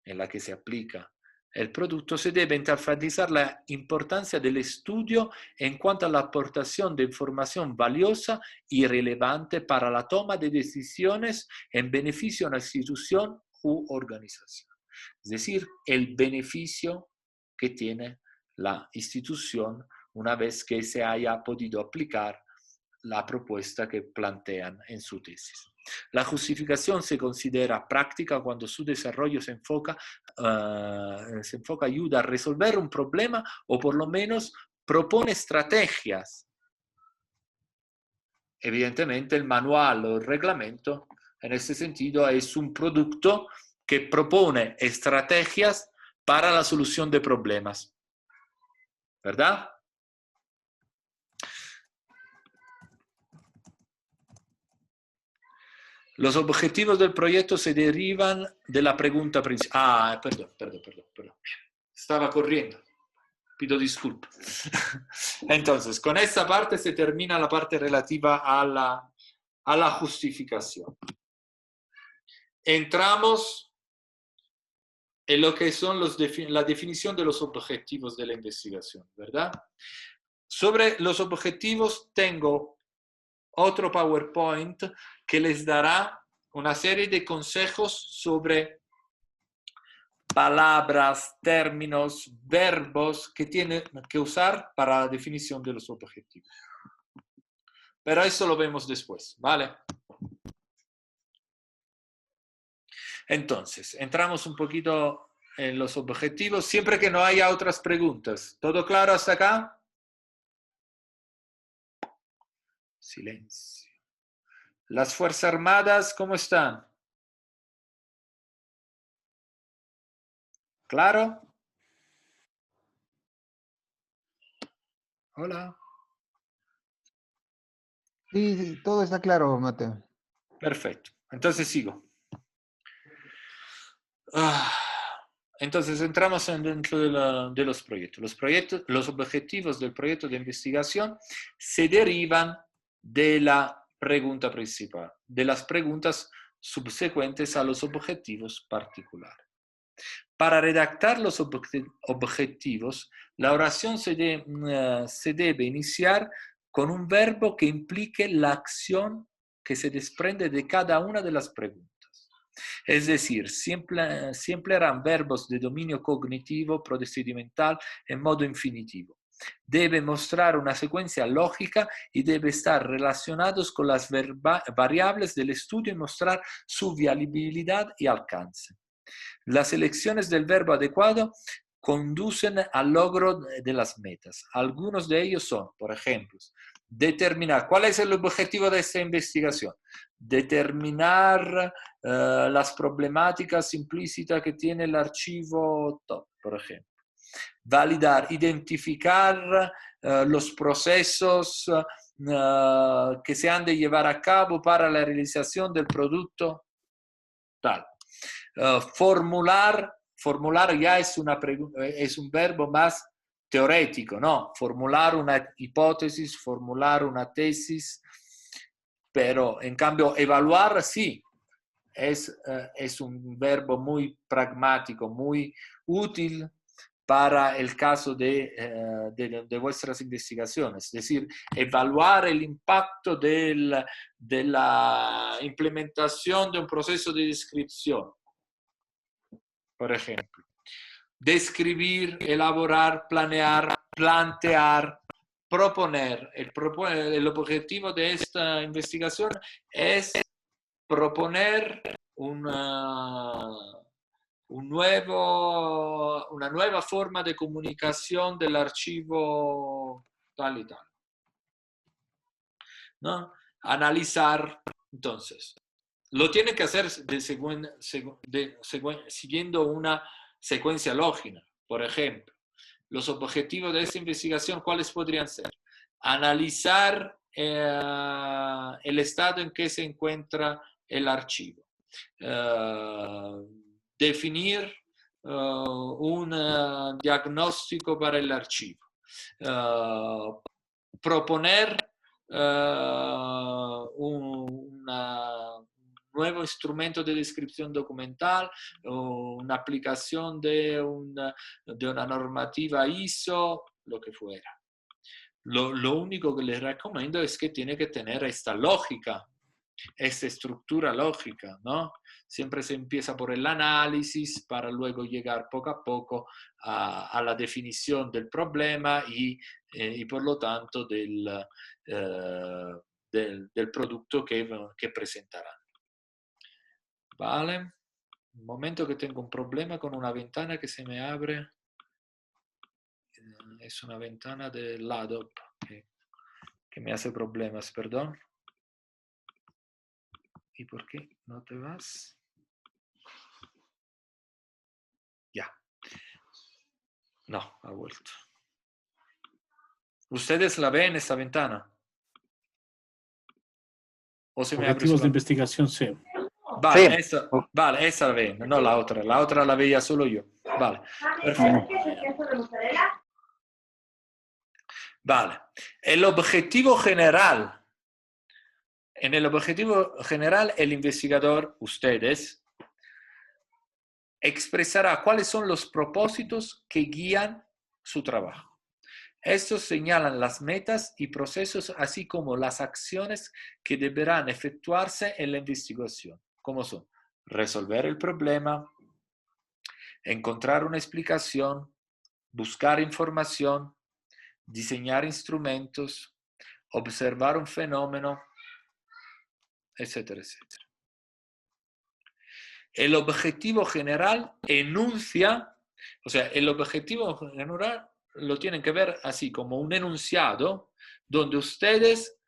en la que se aplica el producto, se debe enfatizar la importancia del estudio en cuanto a la aportación de información valiosa y relevante para la toma de decisiones en beneficio de una institución u organización. Es decir, el beneficio que tiene la institución una vez que se haya podido aplicar la propuesta que plantean en su tesis. La justificación se considera práctica cuando su desarrollo se enfoca, ayuda a resolver un problema o por lo menos propone estrategias. Evidentemente el manual o el reglamento en este sentido es un producto que propone estrategias para la solución de problemas. ¿Verdad? Los objetivos del proyecto se derivan de la pregunta principal. Perdón. Estaba corriendo. Pido disculpas. Entonces, con esta parte se termina la parte relativa a la justificación. Entramos en lo que son la definición de los objetivos de la investigación, ¿verdad? Sobre los objetivos tengo otro PowerPoint que les dará una serie de consejos sobre palabras, términos, verbos que tienen que usar para la definición de los objetivos. Pero eso lo vemos después, ¿vale? Entonces, entramos un poquito en los objetivos, siempre que no haya otras preguntas. ¿Todo claro hasta acá? Silencio. ¿Las Fuerzas Armadas cómo están? ¿Claro? Hola. Sí, todo está claro, Mateo. Perfecto. Entonces sigo. Entonces entramos dentro de los proyectos. Los objetivos del proyecto de investigación se derivan de la pregunta principal, de las preguntas subsecuentes a los objetivos particulares. Para redactar los objetivos, la oración se debe iniciar con un verbo que implique la acción que se desprende de cada una de las preguntas. Es decir, siempre eran verbos de dominio cognitivo, procedimental en modo infinitivo. Debe mostrar una secuencia lógica y debe estar relacionados con las variables del estudio y mostrar su viabilidad y alcance. Las elecciones del verbo adecuado conducen al logro de las metas. Algunos de ellos son, por ejemplo, determinar cuál es el objetivo de esta investigación, determinar las problemáticas implícitas que tiene el archivo top, por ejemplo. Validar, identificar los procesos que se han de llevar a cabo para la realización del producto tal. Formular ya es un verbo más teórico, ¿no? Formular una hipótesis, formular una tesis, pero en cambio evaluar sí, es un verbo muy pragmático, muy útil para el caso de vuestras investigaciones, es decir, evaluar el impacto de la implementación de un proceso de descripción. Por ejemplo, describir, elaborar, planear, plantear, proponer. El objetivo de esta investigación es proponer una nueva forma de comunicación del archivo tal y tal, ¿no? Analizar, entonces. Lo tiene que hacer siguiendo una secuencia lógica. Por ejemplo, los objetivos de esta investigación, ¿cuáles podrían ser? Analizar el estado en que se encuentra el archivo. Definir un diagnóstico para el archivo. Proponer un nuevo instrumento de descripción documental, una aplicación de una normativa ISO, lo que fuera. Lo único que les recomiendo es que tiene que tener esta lógica, esta estructura lógica, ¿no? Siempre se empieza por el análisis para luego llegar poco a poco a la definición del problema y por lo tanto del producto que presentarán. Vale, un momento que tengo un problema con una ventana que se me abre. Es una ventana del lado que me hace problemas, perdón. ¿Y por qué no te vas? Ya. No, ha vuelto. ¿Ustedes la ven esta ventana? ¿O se me abre Objetivos de investigación, sí. Vale, Sí. esa la ven, no la otra. La otra la veía solo yo. Vale, perfecto. Vale. El objetivo general. En el objetivo general, el investigador, ustedes, expresará cuáles son los propósitos que guían su trabajo. Estos señalan las metas y procesos, así como las acciones que deberán efectuarse en la investigación, como son resolver el problema, encontrar una explicación, buscar información, diseñar instrumentos, observar un fenómeno, etcétera, etcétera. El objetivo general enuncia, o sea, el objetivo general lo tienen que ver así como un enunciado donde ustedes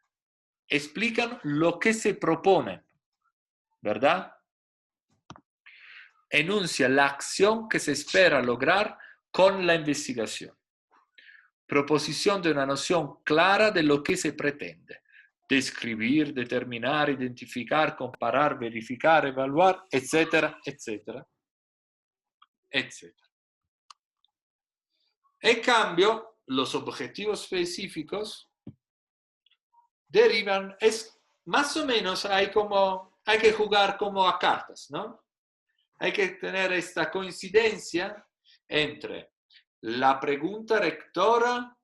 explican lo que se propone, ¿verdad? Enuncia la acción que se espera lograr con la investigación. Proposición de una noción clara de lo que se pretende. Describir, determinar, identificar, comparar, verificar, evaluar, etcétera, etcétera, etcétera. En cambio, los objetivos específicos derivan, es más o menos hay que jugar como a cartas, ¿no? Hay que tener esta coincidencia entre la pregunta rectora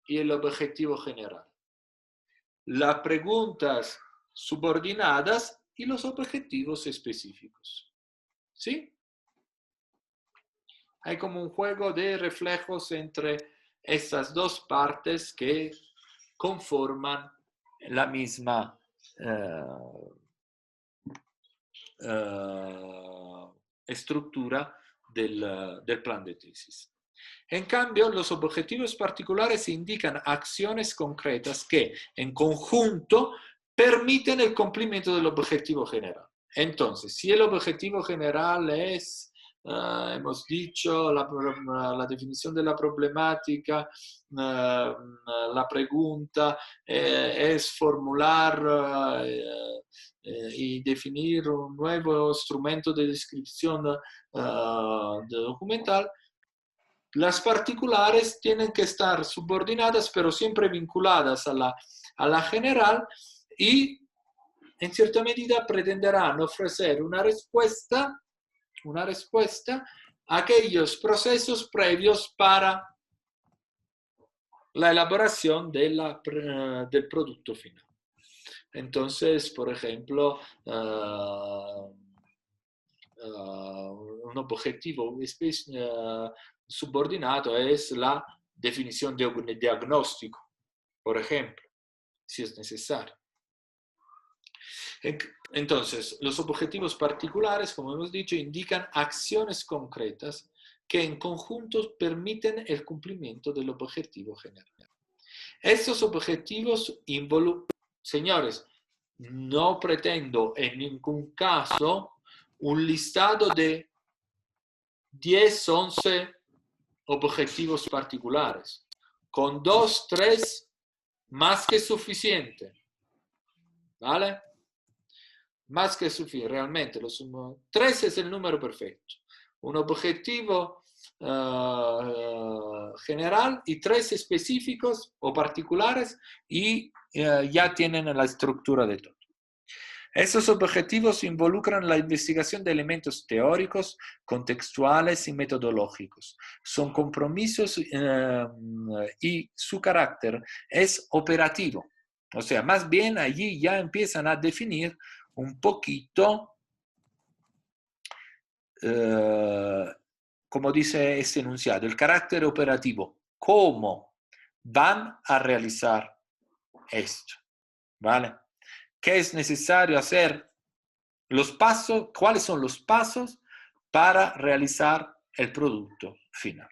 y el objetivo general. Las preguntas subordinadas y los objetivos específicos. ¿Sí? Hay como un juego de reflejos entre estas dos partes que conforman la misma estructura del plan de tesis. En cambio, los objetivos particulares indican acciones concretas que, en conjunto, permiten el cumplimiento del objetivo general. Entonces, si el objetivo general es, hemos dicho, la definición de la problemática, la pregunta es formular y definir un nuevo instrumento de descripción documental, las particulares tienen que estar subordinadas, pero siempre vinculadas a la general y en cierta medida pretenderán ofrecer una respuesta a aquellos procesos previos para la elaboración del producto final. Entonces, por ejemplo, un objetivo subordinado es la definición de un diagnóstico, por ejemplo, si es necesario. Entonces, los objetivos particulares, como hemos dicho, indican acciones concretas que en conjunto permiten el cumplimiento del objetivo general. Estos objetivos señores, no pretendo en ningún caso un listado de 10, 11 objetivos particulares. Con 2, 3, más que suficiente. ¿Vale? Más que suficiente, realmente. 3 es el número perfecto. Un objetivo general y 3 específicos o particulares y ya tienen la estructura de todo. Estos objetivos involucran la investigación de elementos teóricos, contextuales y metodológicos. Son compromisos y su carácter es operativo. O sea, más bien allí ya empiezan a definir un poquito, como dice este enunciado, el carácter operativo. ¿Cómo van a realizar esto? ¿Vale? ¿Qué es necesario hacer? Los pasos, ¿cuáles son los pasos para realizar el producto final?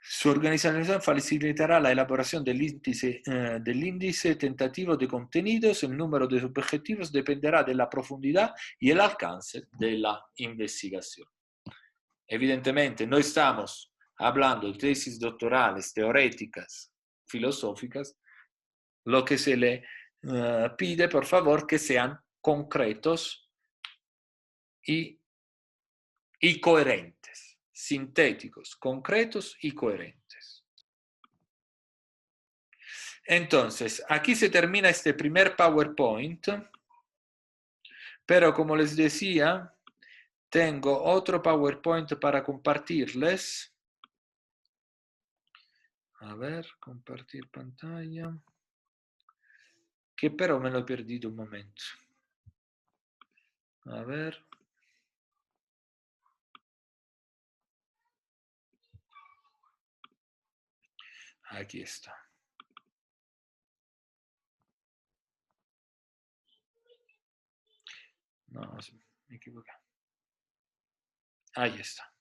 Su organización facilitará la elaboración del índice tentativo de contenidos. El número de objetivos dependerá de la profundidad y el alcance de la investigación. Evidentemente, no estamos hablando de tesis doctorales, teoréticas, filosóficas. Lo que se le pide, por favor, que sean concretos y coherentes, sintéticos, concretos y coherentes. Entonces, aquí se termina este primer PowerPoint, pero como les decía, tengo otro PowerPoint para compartirles. A ver, compartir pantalla. Que pero me lo he perdido un momento. A ver. Aquí está. No, me equivoqué. Ahí está.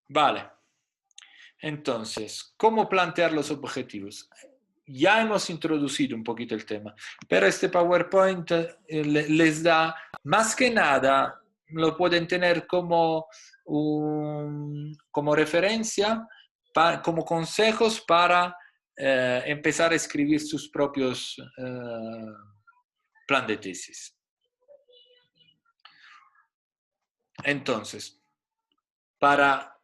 Vale. Entonces, ¿cómo plantear los objetivos? Ya hemos introducido un poquito el tema, pero este PowerPoint les da, más que nada, lo pueden tener como referencia, como consejos para empezar a escribir sus propios plan de tesis. Entonces, para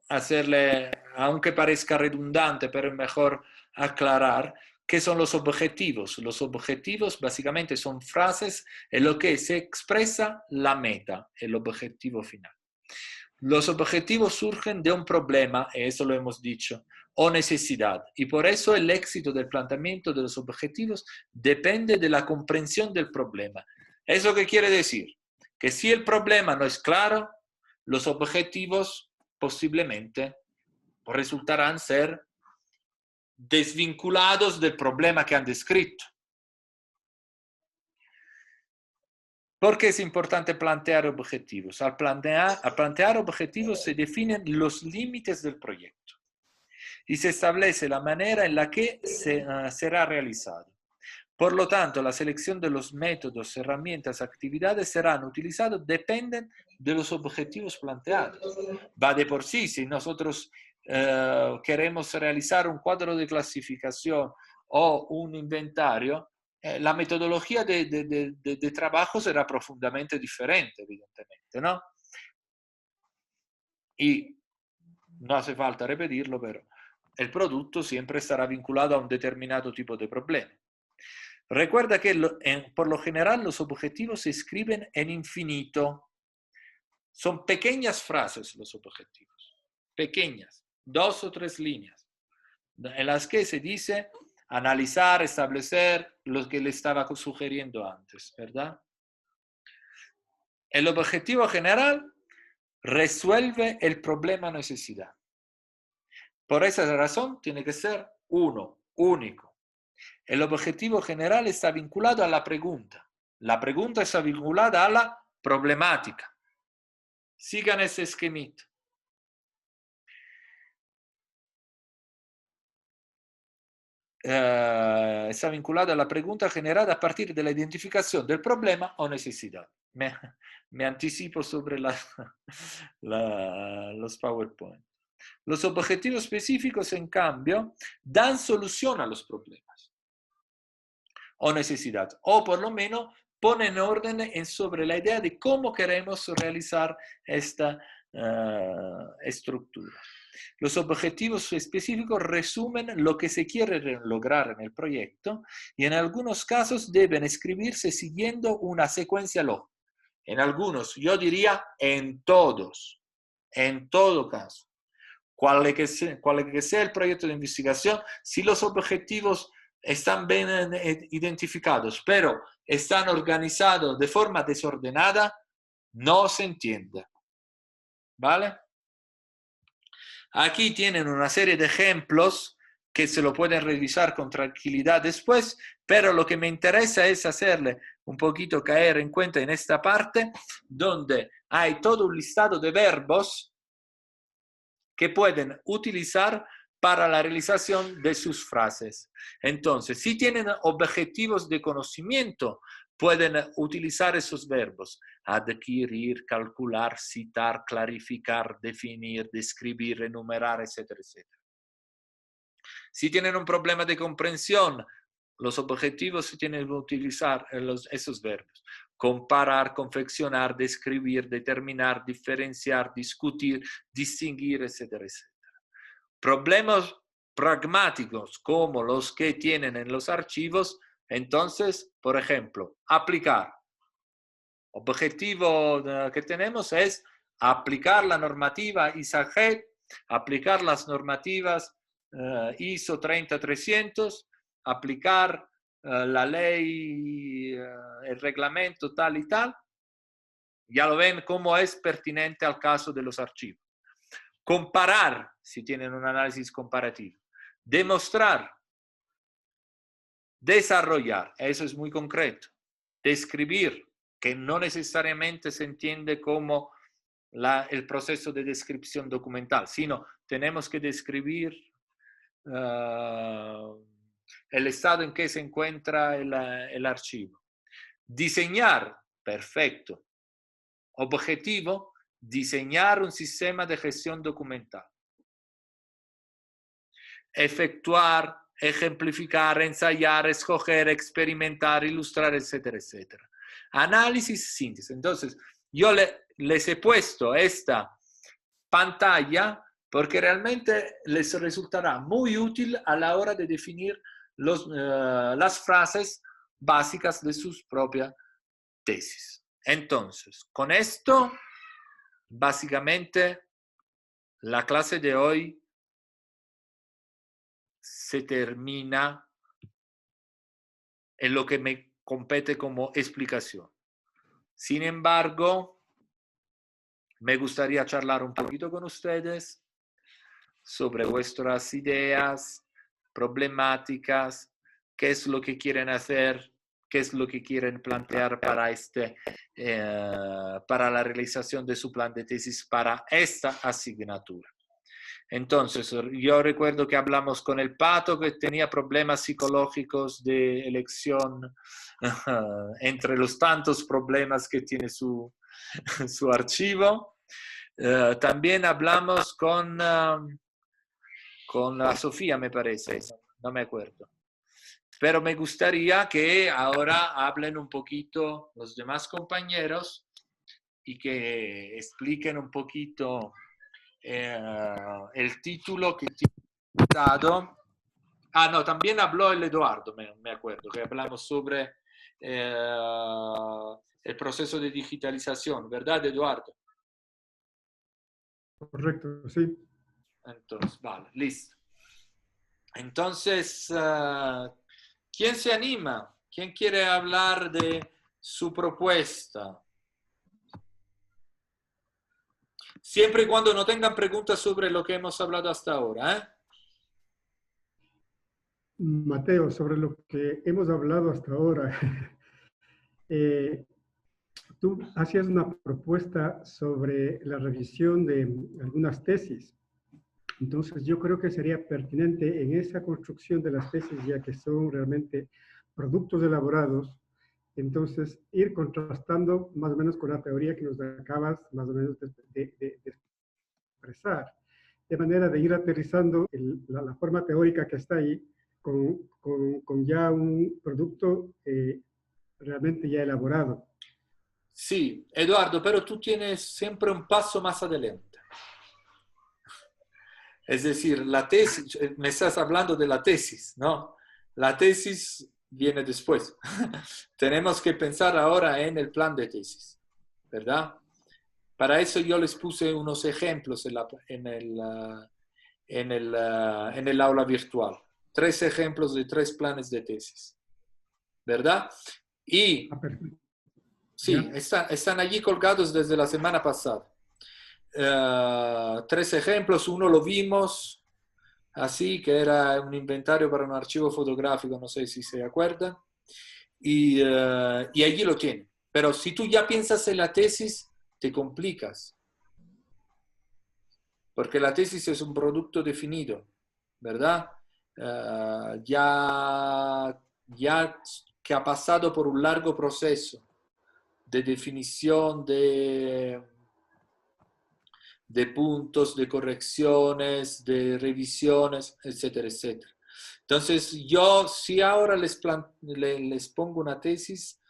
hacerle, aunque parezca redundante, pero es mejor aclarar, ¿qué son los objetivos? Los objetivos básicamente son frases en lo que se expresa la meta, el objetivo final. Los objetivos surgen de un problema, eso lo hemos dicho, o necesidad, y por eso el éxito del planteamiento de los objetivos depende de la comprensión del problema. ¿Eso qué quiere decir? Que si el problema no es claro, los objetivos posiblemente resultarán ser desvinculados del problema que han descrito. ¿Por qué es importante plantear objetivos? Al plantear objetivos se definen los límites del proyecto y se establece la manera en la que será realizado. Por lo tanto, la selección de los métodos, herramientas, actividades serán utilizados dependen de los objetivos planteados. Va de por sí, si nosotros queremos realizar un cuadro de clasificación o un inventario, la metodología de trabajo será profundamente diferente, evidentemente, ¿no? Y no hace falta repetirlo, pero el producto siempre estará vinculado a un determinado tipo de problema. Recuerda que por lo general los objetivos se escriben en infinito. Son pequeñas frases los objetivos, pequeñas, 2 o 3 líneas, en las que se dice analizar, establecer lo que le estaba sugiriendo antes, ¿verdad? El objetivo general resuelve el problema o necesidad. Por esa razón tiene que ser uno, único. El objetivo general está vinculado a la pregunta. La pregunta está vinculada a la problemática. Sigan ese esquemita. Está vinculado a la pregunta generada a partir de la identificación del problema o necesidad. Me anticipo sobre los PowerPoint. Los objetivos específicos, en cambio, dan solución a los problemas o necesidad, o por lo menos ponen orden sobre la idea de cómo queremos realizar esta estructura. Los objetivos específicos resumen lo que se quiere lograr en el proyecto y en algunos casos deben escribirse siguiendo una secuencia lógica. En algunos, yo diría en todos, en todo caso. Cual que sea el proyecto de investigación, si los objetivos están bien identificados, pero están organizados de forma desordenada, no se entiende. ¿Vale? Aquí tienen una serie de ejemplos que se lo pueden revisar con tranquilidad después, pero lo que me interesa es hacerle un poquito caer en cuenta en esta parte, donde hay todo un listado de verbos que pueden utilizar para la realización de sus frases. Entonces, si tienen objetivos de conocimiento, pueden utilizar esos verbos: adquirir, calcular, citar, clarificar, definir, describir, enumerar, etcétera, etcétera. Si tienen un problema de comprensión, los objetivos se tienen que utilizar esos verbos: comparar, confeccionar, describir, determinar, diferenciar, discutir, distinguir, etcétera, etcétera. Problemas pragmáticos como los que tienen en los archivos, entonces, por ejemplo, aplicar. Objetivo que tenemos es aplicar la normativa ISAGED, aplicar las normativas ISO 30300, aplicar la ley, el reglamento tal y tal. Ya lo ven cómo es pertinente al caso de los archivos. Comparar, si tienen un análisis comparativo. Demostrar. Desarrollar, eso es muy concreto. Describir, que no necesariamente se entiende como el proceso de descripción documental, sino tenemos que describir el estado en que se encuentra el archivo. Diseñar, perfecto. Objetivo, diseñar un sistema de gestión documental. Efectuar ejemplificar, ensayar, escoger, experimentar, ilustrar, etcétera, etcétera. Análisis, síntesis. Entonces, yo les he puesto esta pantalla porque realmente les resultará muy útil a la hora de definir las frases básicas de sus propias tesis. Entonces, con esto, básicamente, la clase de hoy se termina en lo que me compete como explicación. Sin embargo, me gustaría charlar un poquito con ustedes sobre vuestras ideas, problemáticas, qué es lo que quieren hacer, qué es lo que quieren plantear para, para la realización de su plan de tesis para esta asignatura. Entonces, yo recuerdo que hablamos con el Pato que tenía problemas psicológicos de elección entre los tantos problemas que tiene su archivo. También hablamos con la Sofía, me parece, no me acuerdo. Pero me gustaría que ahora hablen un poquito los demás compañeros y que expliquen un poquito el título que he dado. Ah, no, también habló el Eduardo, me acuerdo, que hablamos sobre el proceso de digitalización, ¿verdad, Eduardo? Correcto, sí. Entonces, vale, listo. Entonces, ¿quién se anima? ¿Quién quiere hablar de su propuesta? Siempre y cuando no tengan preguntas sobre lo que hemos hablado hasta ahora, ¿eh? Mateo, sobre lo que hemos hablado hasta ahora, tú hacías una propuesta sobre la revisión de algunas tesis. Entonces, yo creo que sería pertinente en esa construcción de las tesis, ya que son realmente productos elaborados, entonces ir contrastando más o menos con la teoría que nos acabas más o menos de expresar, de manera de ir aterrizando la forma teórica que está ahí con ya un producto realmente ya elaborado. Sí, Eduardo, pero tú tienes siempre un paso más adelante. Es decir, la tesis, me estás hablando de la tesis, ¿no? La tesis viene después. Tenemos que pensar ahora en el plan de tesis, ¿verdad? Para eso yo les puse unos ejemplos en el aula virtual. 3 ejemplos de 3 planes de tesis, ¿verdad? Y sí, están allí colgados desde la semana pasada. 3 ejemplos, uno lo vimos así, que era un inventario para un archivo fotográfico, no sé si se acuerdan, y allí lo tienen. Pero si tú ya piensas en la tesis, te complicas, porque la tesis es un producto definido, ¿verdad? Ya que ha pasado por un largo proceso de definición de puntos, de correcciones, de revisiones, etcétera, etcétera. Entonces, yo si ahora les pongo una tesis,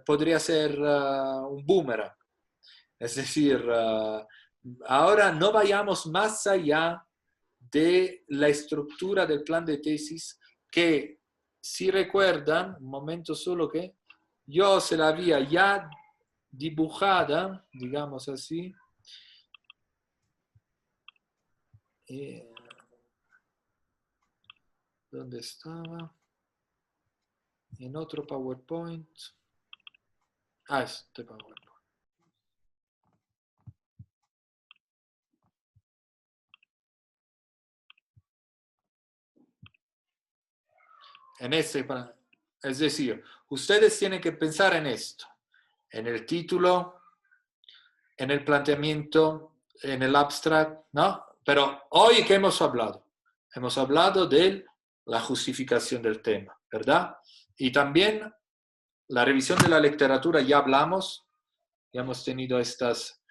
podría ser un boomerang. Es decir, ahora no vayamos más allá de la estructura del plan de tesis, que si recuerdan, un momento solo que yo se la había ya dibujada, digamos así, ¿dónde estaba? En otro PowerPoint. Ah, este PowerPoint. En ese, es decir, ustedes tienen que pensar en esto, en el título, en el planteamiento, en el abstract, ¿no? Pero hoy, ¿qué hemos hablado? Hemos hablado de la justificación del tema, ¿verdad? Y también la revisión de la literatura, ya hablamos, ya hemos tenido estas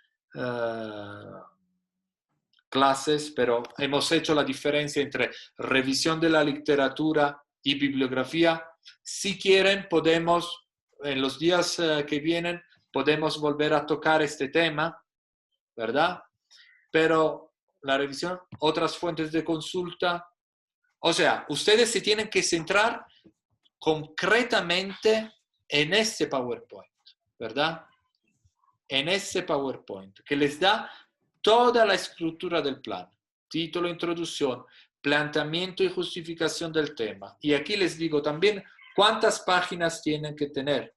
clases, pero hemos hecho la diferencia entre revisión de la literatura y bibliografía. Si quieren, podemos, en los días que vienen, podemos volver a tocar este tema, ¿verdad? Pero la revisión, otras fuentes de consulta, o sea, ustedes se tienen que centrar concretamente en este PowerPoint, ¿verdad? En ese PowerPoint, que les da toda la estructura del plan. Título, introducción, planteamiento y justificación del tema. Y aquí les digo también cuántas páginas tienen que tener.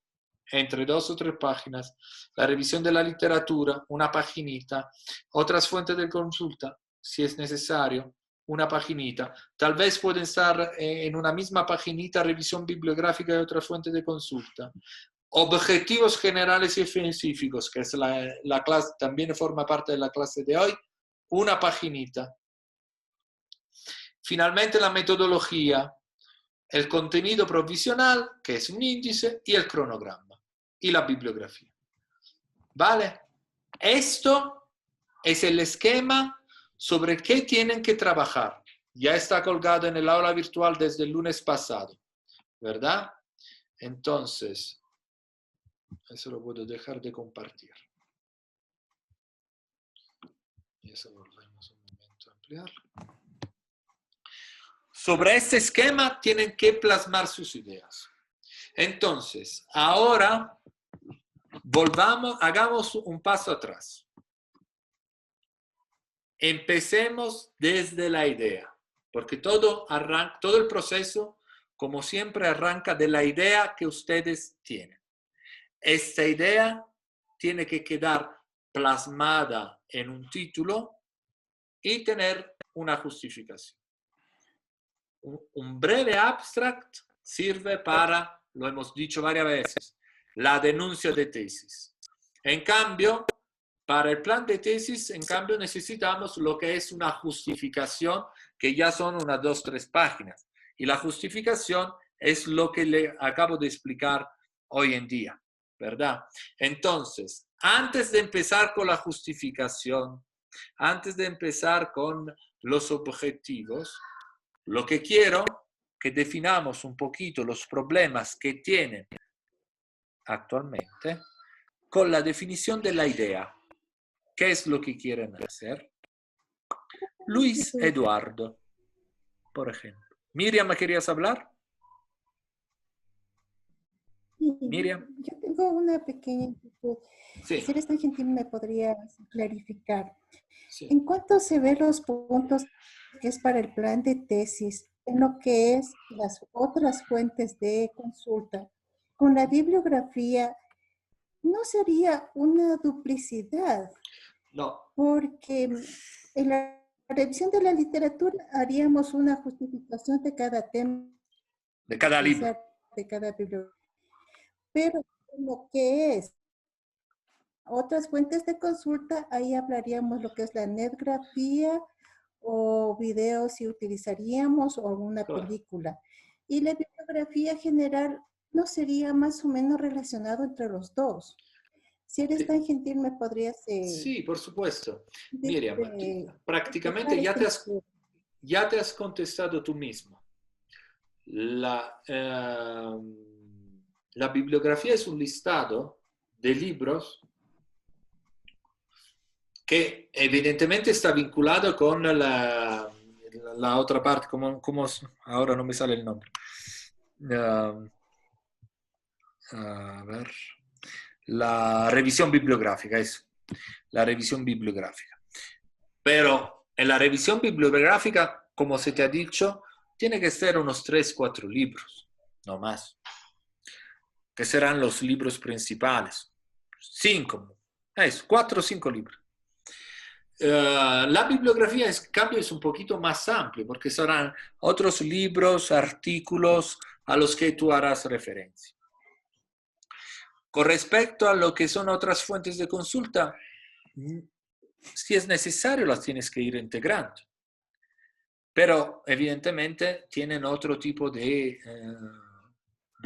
Entre 2 o 3 páginas. La revisión de la literatura, una paginita. Otras fuentes de consulta, si es necesario, una paginita. Tal vez pueden estar en una misma paginita revisión bibliográfica y otras fuentes de consulta. Objetivos generales y específicos, que es la clase, también forma parte de la clase de hoy, una paginita. Finalmente la metodología, el contenido provisional, que es un índice, y el cronograma, y la bibliografía. ¿Vale? Esto es el esquema sobre qué tienen que trabajar. Ya está colgado en el aula virtual desde el lunes pasado, ¿verdad? Entonces, eso lo puedo dejar de compartir. Y eso volvemos un momento a ampliarlo. Sobre este esquema tienen que plasmar sus ideas. Entonces, ahora hagamos un paso atrás. Empecemos desde la idea, porque todo el proceso, como siempre, arranca de la idea que ustedes tienen. Esta idea tiene que quedar plasmada en un título y tener una justificación. Un breve abstract sirve para, lo hemos dicho varias veces, la denuncia de tesis. En cambio, para el plan de tesis, en cambio, necesitamos lo que es una justificación, que ya son unas 2 o 3 páginas. Y la justificación es lo que le acabo de explicar hoy en día, ¿verdad? Entonces, antes de empezar con la justificación, antes de empezar con los objetivos, lo que quiero que definamos un poquito los problemas que tienen actualmente con la definición de la idea. ¿Qué es lo que quieren hacer? Luis Eduardo, por ejemplo. Miriam, ¿querías hablar? Sí, Miriam. yo tengo una pequeña inquietud. Sí. Si eres tan gentil, ¿me podrías clarificar? Sí. ¿En cuánto se ven los puntos que es para el plan de tesis en lo que es las otras fuentes de consulta? Con la bibliografía, ¿no sería una duplicidad? No. Porque en la revisión de la literatura haríamos una justificación de cada tema. De cada libro. De cada bibliografía. Pero lo que es otras fuentes de consulta, ahí hablaríamos lo que es la netgrafía o videos si utilizaríamos o alguna película. Y la bibliografía general no sería más o menos relacionado entre los dos. Si eres tan gentil, ¿me podrías...? Sí, por supuesto. Miriam, prácticamente ya te has contestado tú mismo. La bibliografía es un listado de libros que evidentemente está vinculado con la otra parte, como ahora no me sale el nombre. A ver, la revisión bibliográfica, eso. La revisión bibliográfica. Pero en la revisión bibliográfica, como se te ha dicho, tiene que ser unos 3 o 4 libros, no más. Que serán los libros principales. 5, 4 o 5 libros. La bibliografía, en cambio, es un poquito más amplio, porque serán otros libros, artículos a los que tú harás referencia. Con respecto a lo que son otras fuentes de consulta, si es necesario las tienes que ir integrando. Pero evidentemente tienen otro tipo de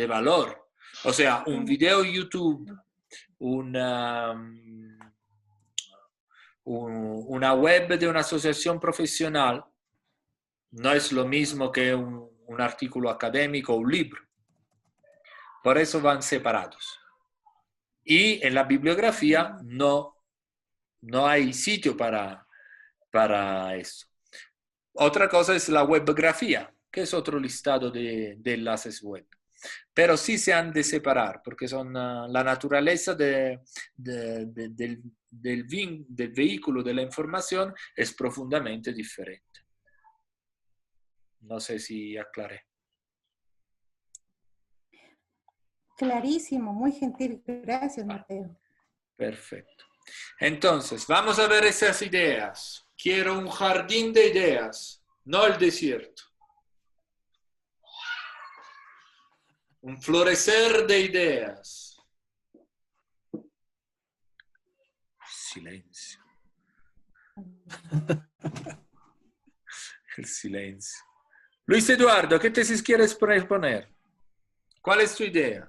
valor. O sea, un video YouTube, una web de una asociación profesional no es lo mismo que un artículo académico o un libro. Por eso van separados. Y en la bibliografía no hay sitio para eso. Otra cosa es la webgrafía, que es otro listado de enlaces web. Pero sí se han de separar, porque son la naturaleza del vehículo de la información es profundamente diferente. No sé si aclaré. Clarísimo, muy gentil. Gracias, Mateo. Perfecto. Entonces, vamos a ver esas ideas. Quiero un jardín de ideas, no el desierto. Un florecer de ideas. Silencio. El silencio. Luis Eduardo, ¿qué tesis quieres proponer? ¿Cuál es tu idea?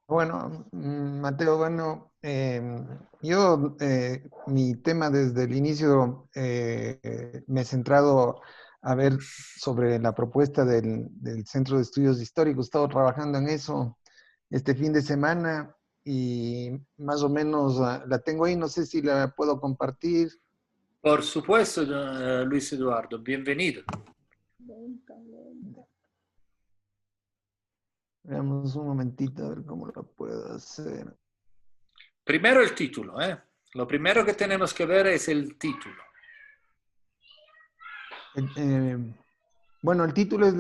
Bueno, Mateo, bueno, yo mi tema desde el inicio me he centrado a ver sobre la propuesta del Centro de Estudios Históricos. He estado trabajando en eso este fin de semana y más o menos la tengo ahí, no sé si la puedo compartir. Por supuesto, Luis Eduardo, bienvenido. Veamos un momentito a ver cómo lo puedo hacer. Primero el título, ¿eh? Lo primero que tenemos que ver es el título. Bueno, el título es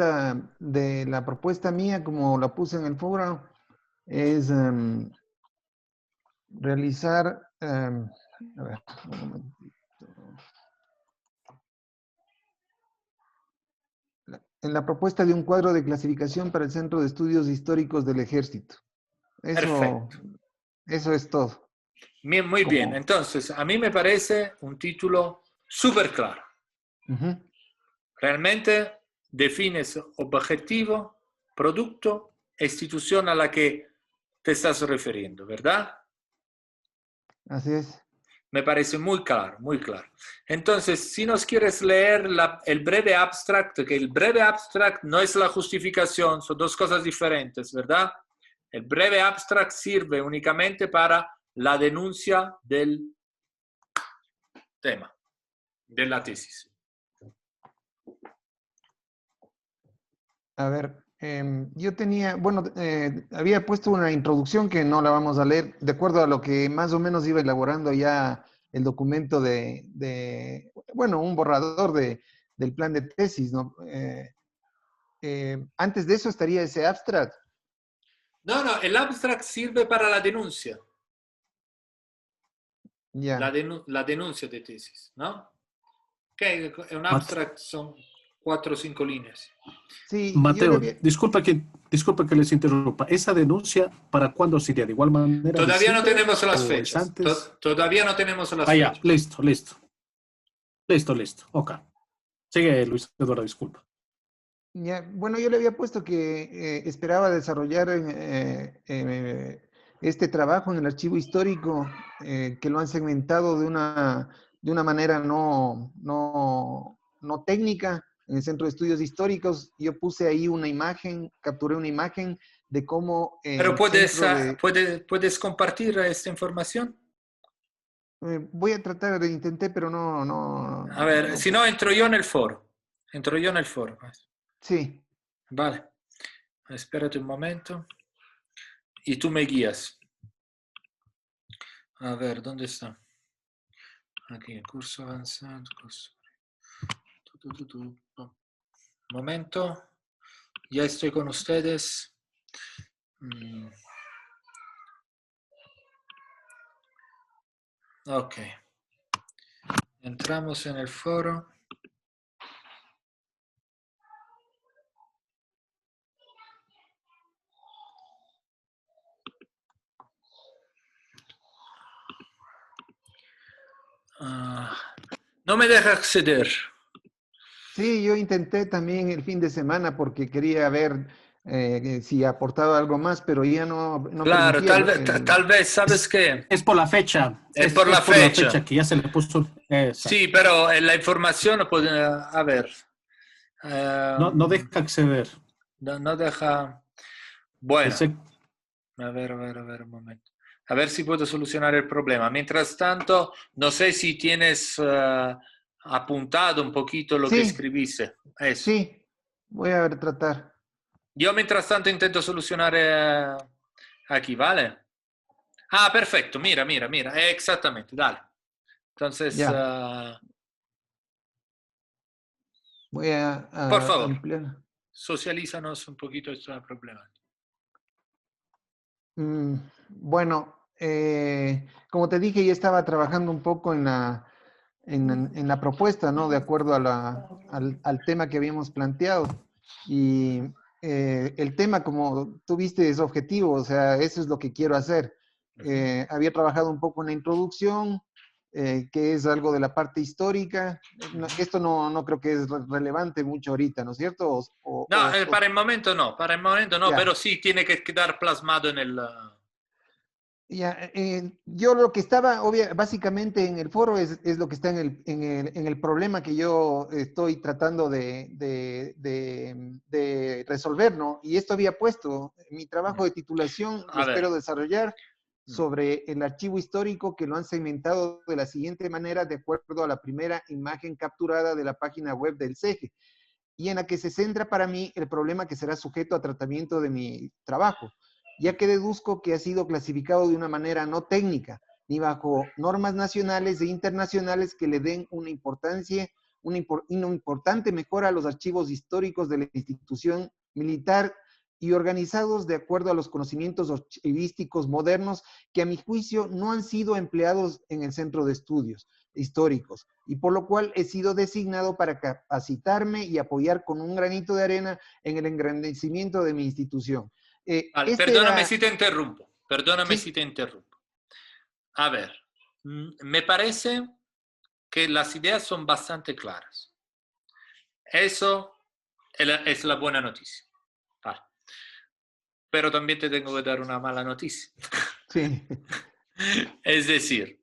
de la propuesta mía, como la puse en el foro, es realizar, a ver, un momentito. En la propuesta de un cuadro de clasificación para el Centro de Estudios Históricos del Ejército. Perfecto. Eso es todo. Bien, muy bien. Entonces, a mí me parece un título súper claro. Realmente defines objetivo, producto e institución a la que te estás refiriendo, ¿verdad? Así es. Me parece muy claro, muy claro. Entonces, si nos quieres leer el breve abstract, que el breve abstract no es la justificación, son dos cosas diferentes, ¿verdad? El breve abstract sirve únicamente para la denuncia del tema, de la tesis. A ver, yo tenía, bueno, había puesto una introducción que no la vamos a leer, de acuerdo a lo que más o menos iba elaborando ya el documento bueno, un borrador del plan de tesis, ¿no? Antes de eso estaría ese abstract. No, el abstract sirve para la denuncia. Ya. La denuncia de tesis, ¿no? Que un abstract son 4 o 5 líneas. Sí, Mateo, disculpa que les interrumpa. ¿Esa denuncia para cuándo sería? ¿De igual manera? Todavía no diciembre, tenemos las o es fechas. antes? Todavía no tenemos las Ya, fechas. listo. Ok. Sigue, Luis Eduardo, disculpa. Ya, bueno, yo le había puesto que esperaba desarrollar este trabajo en el archivo histórico, que lo han segmentado de una manera no técnica en el Centro de Estudios Históricos. Yo puse ahí una imagen, capturé una imagen de cómo Pero el puedes compartir esta información. voy a tratar de intentar, pero A ver, si no, entro yo en el foro. Sí. Vale. Espérate un momento. Y tú me guías. A ver, ¿dónde está? Aquí, curso avanzado. Momento. Ya estoy con ustedes. Ok. Entramos en el foro. No me deja acceder. Sí, yo intenté también el fin de semana porque quería ver si aportaba algo más, pero ya no Claro, permitía. tal vez, ¿sabes qué? Es por la fecha. Es por la por la fecha. fecha que ya se le puso. Exacto. Sí, pero la información, pues, a ver, No deja acceder. no deja... Bueno, Ese- a ver, un momento. A ver si puedo solucionar el problema. Mientras tanto, no sé si tienes apuntado un poquito lo que Sí, escribiste. Eso. sí, voy a tratar. Yo mientras tanto intento solucionar aquí, ¿vale? Ah, perfecto, mira, exactamente, dale. Entonces, Ya, voy por a favor, ampliar. socialízanos un poquito este problema. Bueno, como te dije, ya estaba trabajando un poco en la propuesta, ¿no? De acuerdo al tema que habíamos planteado. Y el tema, como tú viste, es objetivo, o sea, eso es lo que quiero hacer. Había trabajado un poco en la introducción, que es algo de la parte histórica. Esto no creo que es relevante mucho ahorita, ¿no es cierto? No, para el momento no, Ya. pero sí tiene que quedar plasmado en el... Ya, yo lo que estaba, básicamente en el foro es lo que está en el problema que yo estoy tratando de resolver, ¿no? Y esto había puesto mi trabajo de titulación, lo A ver. espero desarrollar sobre el archivo histórico que lo han segmentado de la siguiente manera, de acuerdo a la primera imagen capturada de la página web del CEGE, y en la que se centra para mí el problema que será sujeto a tratamiento de mi trabajo, ya que deduzco que ha sido clasificado de una manera no técnica, ni bajo normas nacionales e internacionales que le den una importante mejora a los archivos históricos de la institución militar y organizados de acuerdo a los conocimientos archivísticos modernos que a mi juicio no han sido empleados en el centro de estudios históricos, y por lo cual he sido designado para capacitarme y apoyar con un granito de arena en el engrandecimiento de mi institución. Vale, perdóname si te interrumpo, ¿Sí? A ver, me parece que las ideas son bastante claras. Eso es la buena noticia. Vale. Pero también te tengo que dar una mala noticia. Sí. Es decir,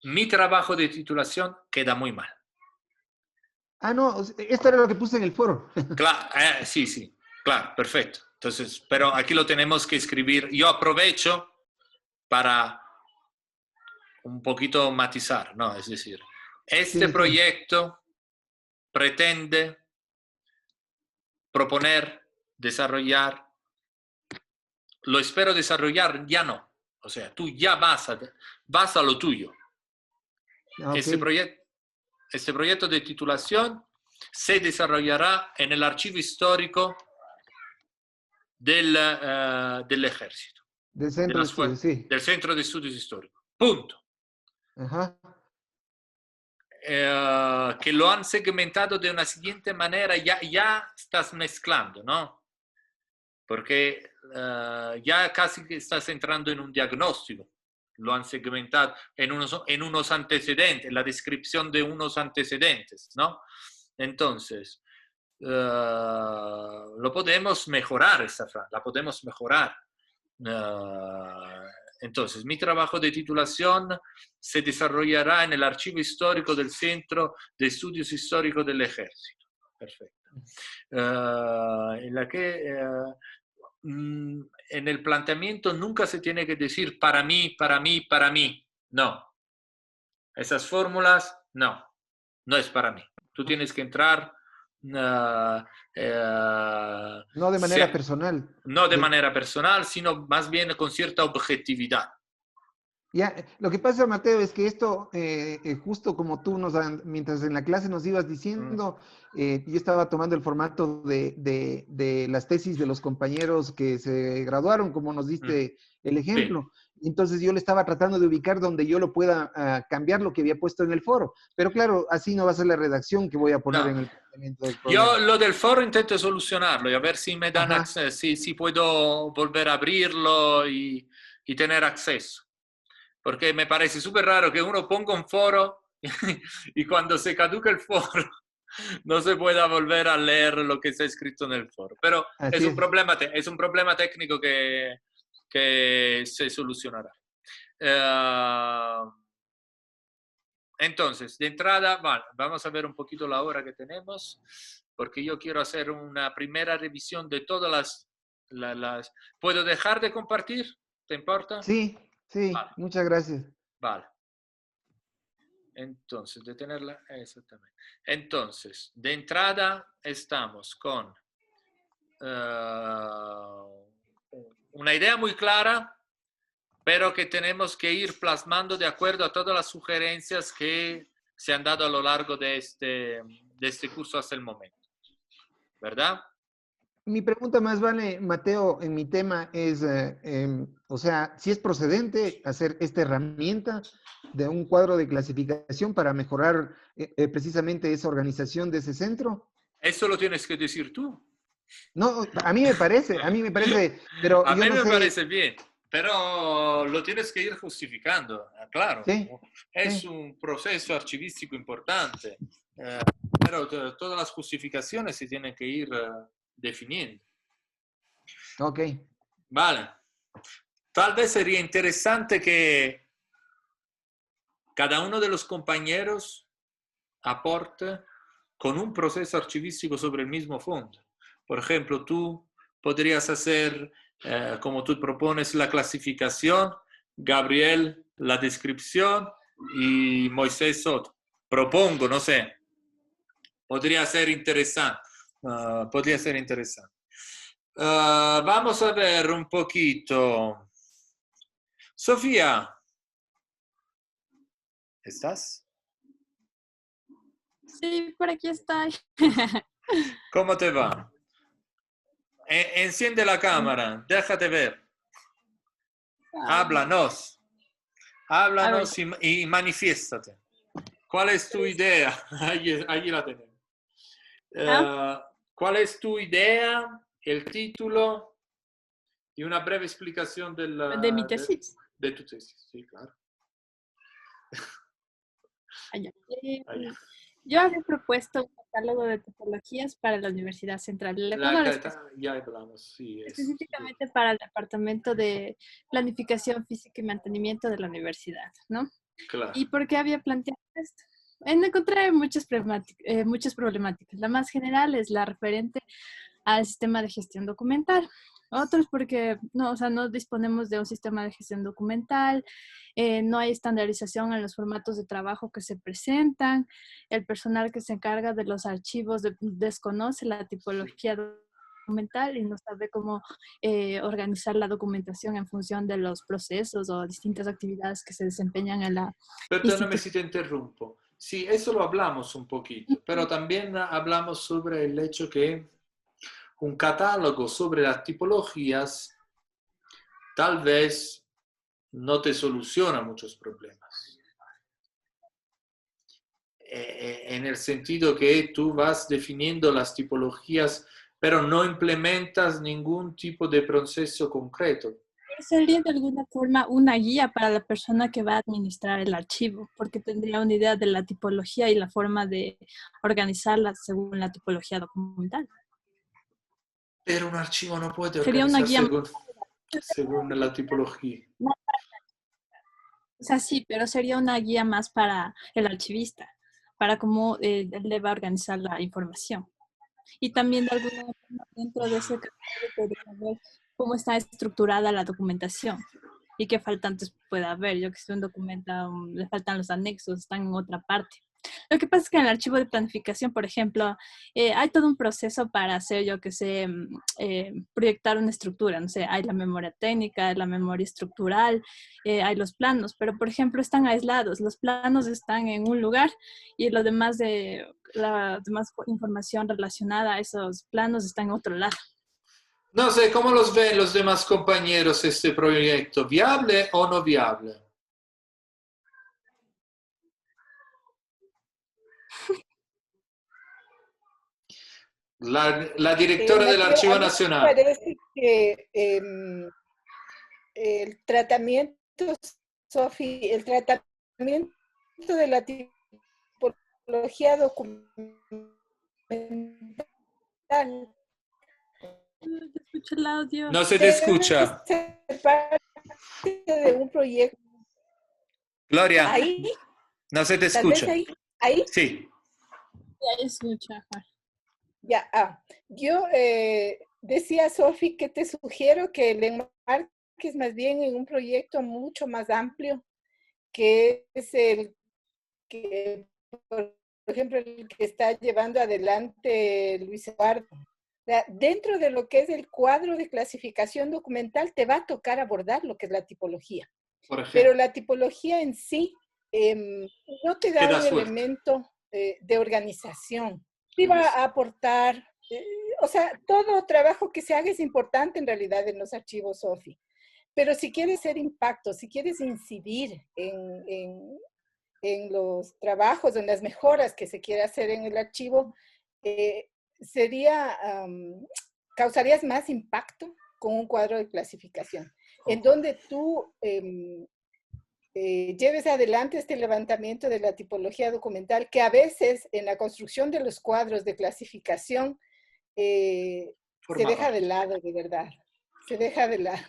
mi trabajo de titulación queda muy mal. Ah, no, esto era lo que puse en el foro. Claro, sí, claro, perfecto. Entonces, pero aquí lo tenemos que escribir. Yo aprovecho para un poquito matizar, ¿no? Es decir, este Sí, proyecto pretende proponer, desarrollar, lo espero desarrollar, ya no. O sea, tú ya vas a lo tuyo. Okay. Este proyecto de titulación se desarrollará en el archivo histórico del ejército. Del centro de estudios, sí. Del Centro de Estudios Históricos. Punto. Ajá. Que lo han segmentado de una siguiente manera, ya estás mezclando, ¿no? Porque ya casi que estás entrando en un diagnóstico. Lo han segmentado en unos antecedentes, la descripción de unos antecedentes, ¿no? Entonces, lo podemos mejorar, esta frase, la podemos mejorar. Entonces, mi trabajo de titulación se desarrollará en el archivo histórico del Centro de Estudios Históricos del Ejército. Perfecto. En la que en el planteamiento nunca se tiene que decir para mí. No. Esas fórmulas, no es para mí. Tú tienes que entrar... No de manera personal. No de manera personal, sino más bien con cierta objetividad. Ya, lo que pasa, Mateo, es que esto, justo como tú mientras en la clase nos ibas diciendo, yo estaba tomando el formato de las tesis de los compañeros que se graduaron, como nos diste el ejemplo. Sí. Entonces yo le estaba tratando de ubicar donde yo lo pueda cambiar lo que había puesto en el foro. Pero claro, así no va a ser la redacción que voy a poner en el planteamiento del programa. Yo lo del foro intento solucionarlo y a ver si me dan acceso, si puedo volver a abrirlo y tener acceso. Porque me parece súper raro que uno ponga un foro y cuando se caduca el foro no se pueda volver a leer lo que está escrito en el foro. Pero Así es un es. problema técnico que se solucionará. Entonces, de entrada, vale, vamos a ver un poquito la hora que tenemos, porque yo quiero hacer una primera revisión de todas las... ¿Puedo dejar de compartir? ¿Te importa? Sí, sí, Vale. muchas gracias. Vale. Entonces, detenerla, exactamente. Entonces, de entrada estamos con una idea muy clara, pero que tenemos que ir plasmando de acuerdo a todas las sugerencias que se han dado a lo largo de este curso hasta el momento. ¿Verdad? Mi pregunta más vale, Mateo, en mi tema es, o sea, si es procedente hacer esta herramienta de un cuadro de clasificación para mejorar precisamente esa organización de ese centro. Eso lo tienes que decir tú. No, a mí me parece, pero A yo mí no me sé. parece bien, pero lo tienes que ir justificando, claro. Sí, Es sí. un proceso archivístico importante, pero todas las justificaciones se tienen que ir definiendo. Ok. Vale. Tal vez sería interesante que cada uno de los compañeros aporte con un proceso archivístico sobre el mismo fondo. Por ejemplo, tú podrías hacer, como tú propones, la clasificación, Gabriel la descripción y Moisés otro. Propongo, no sé. Podría ser interesante. Podría ser interesante. Vamos a ver un poquito. Sofía, ¿estás? Sí, por aquí estoy. ¿Cómo te va? Enciende la cámara, déjate ver. Háblanos. A ver, Háblanos y manifiéstate. ¿Cuál es tu idea? Allí la tenemos. ¿Cuál es tu idea, el título y una breve explicación de mi tesis. de tu tesis? Sí, claro. Allá. Allá. Yo había propuesto un catálogo de topologías para la Universidad Central del Ecuador, Ya hablamos, sí. específicamente para el Departamento de Planificación Física y Mantenimiento de la universidad, ¿no? Claro. ¿Y por qué había planteado esto? Encontré muchas problemáticas. La más general es la referente al sistema de gestión documental. Otros porque no, o sea, no disponemos de un sistema de gestión documental, no hay estandarización en los formatos de trabajo que se presentan, el personal que se encarga de los archivos desconoce la tipología documental y no sabe cómo organizar la documentación en función de los procesos o distintas actividades que se desempeñan en la Perdóname si institución. te interrumpo. Sí, eso lo hablamos un poquito, pero también hablamos sobre el hecho que un catálogo sobre las tipologías tal vez no te soluciona muchos problemas. En el sentido que tú vas definiendo las tipologías, pero no implementas ningún tipo de proceso concreto. Sería de alguna forma una guía para la persona que va a administrar el archivo, porque tendría una idea de la tipología y la forma de organizarla según la tipología documental. Pero un archivo no puede Sería una organizarse guía, según la tipología. o sea, sí, pero sería una guía más para el archivista, para cómo él le va a organizar la información. Y también de alguna forma dentro de ese catálogo podría ver cómo está estructurada la documentación y qué faltantes puede haber. Yo que sé, un documento, le faltan los anexos, están en otra parte. Lo que pasa es que en el archivo de planificación, por ejemplo, hay todo un proceso para hacer, yo que sé, proyectar una estructura. No sé, hay la memoria técnica, hay la memoria estructural, hay los planos, pero por ejemplo están aislados. Los planos están en un lugar y lo demás de la demás información relacionada a esos planos está en otro lado. No sé, ¿cómo los ven los demás compañeros este proyecto? ¿Viable o no viable? La directora del Mateo, Archivo a mí me Nacional. parece que el tratamiento, Sofi, el tratamiento de la tipología documental No te escucho el audio. No se te escucha. Ser parte de un proyecto. Gloria, Ahí, no se te tal vez escucha. ahí. Sí. Ya escucha, Juan. Ya, yo decía, Sofi, que te sugiero que le enmarques más bien en un proyecto mucho más amplio, que es el que, por ejemplo, el que está llevando adelante Luis Eduardo. O sea, dentro de lo que es el cuadro de clasificación documental, te va a tocar abordar lo que es la tipología. Por ejemplo. Pero la tipología en sí no te da Queda un suelta. elemento de organización. Sí va a aportar, o sea, todo trabajo que se haga es importante en realidad en los archivos SOFI. Pero si quieres hacer impacto, si quieres incidir en los trabajos, en las mejoras que se quiere hacer en el archivo, causarías más impacto con un cuadro de clasificación, en donde tú lleves adelante este levantamiento de la tipología documental, que a veces en la construcción de los cuadros de clasificación se deja de lado, de verdad. Se deja de lado.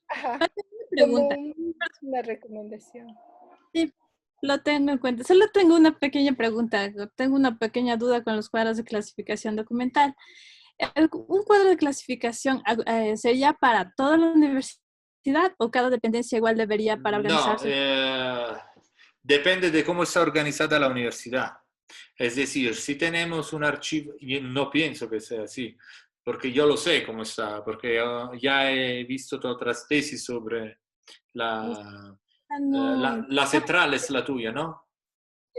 Ajá. Pregunta. Como una recomendación. Sí, lo tengo en cuenta. Solo tengo una pequeña pregunta. Tengo una pequeña duda con los cuadros de clasificación documental. ¿Un cuadro de clasificación sería para toda la universidad o cada dependencia igual debería para organizarse? No, depende de cómo está organizada la universidad. Es decir, si tenemos un archivo, yo no pienso que sea así, porque yo lo sé cómo está, porque ya he visto otras tesis sobre la central, es la tuya, ¿no?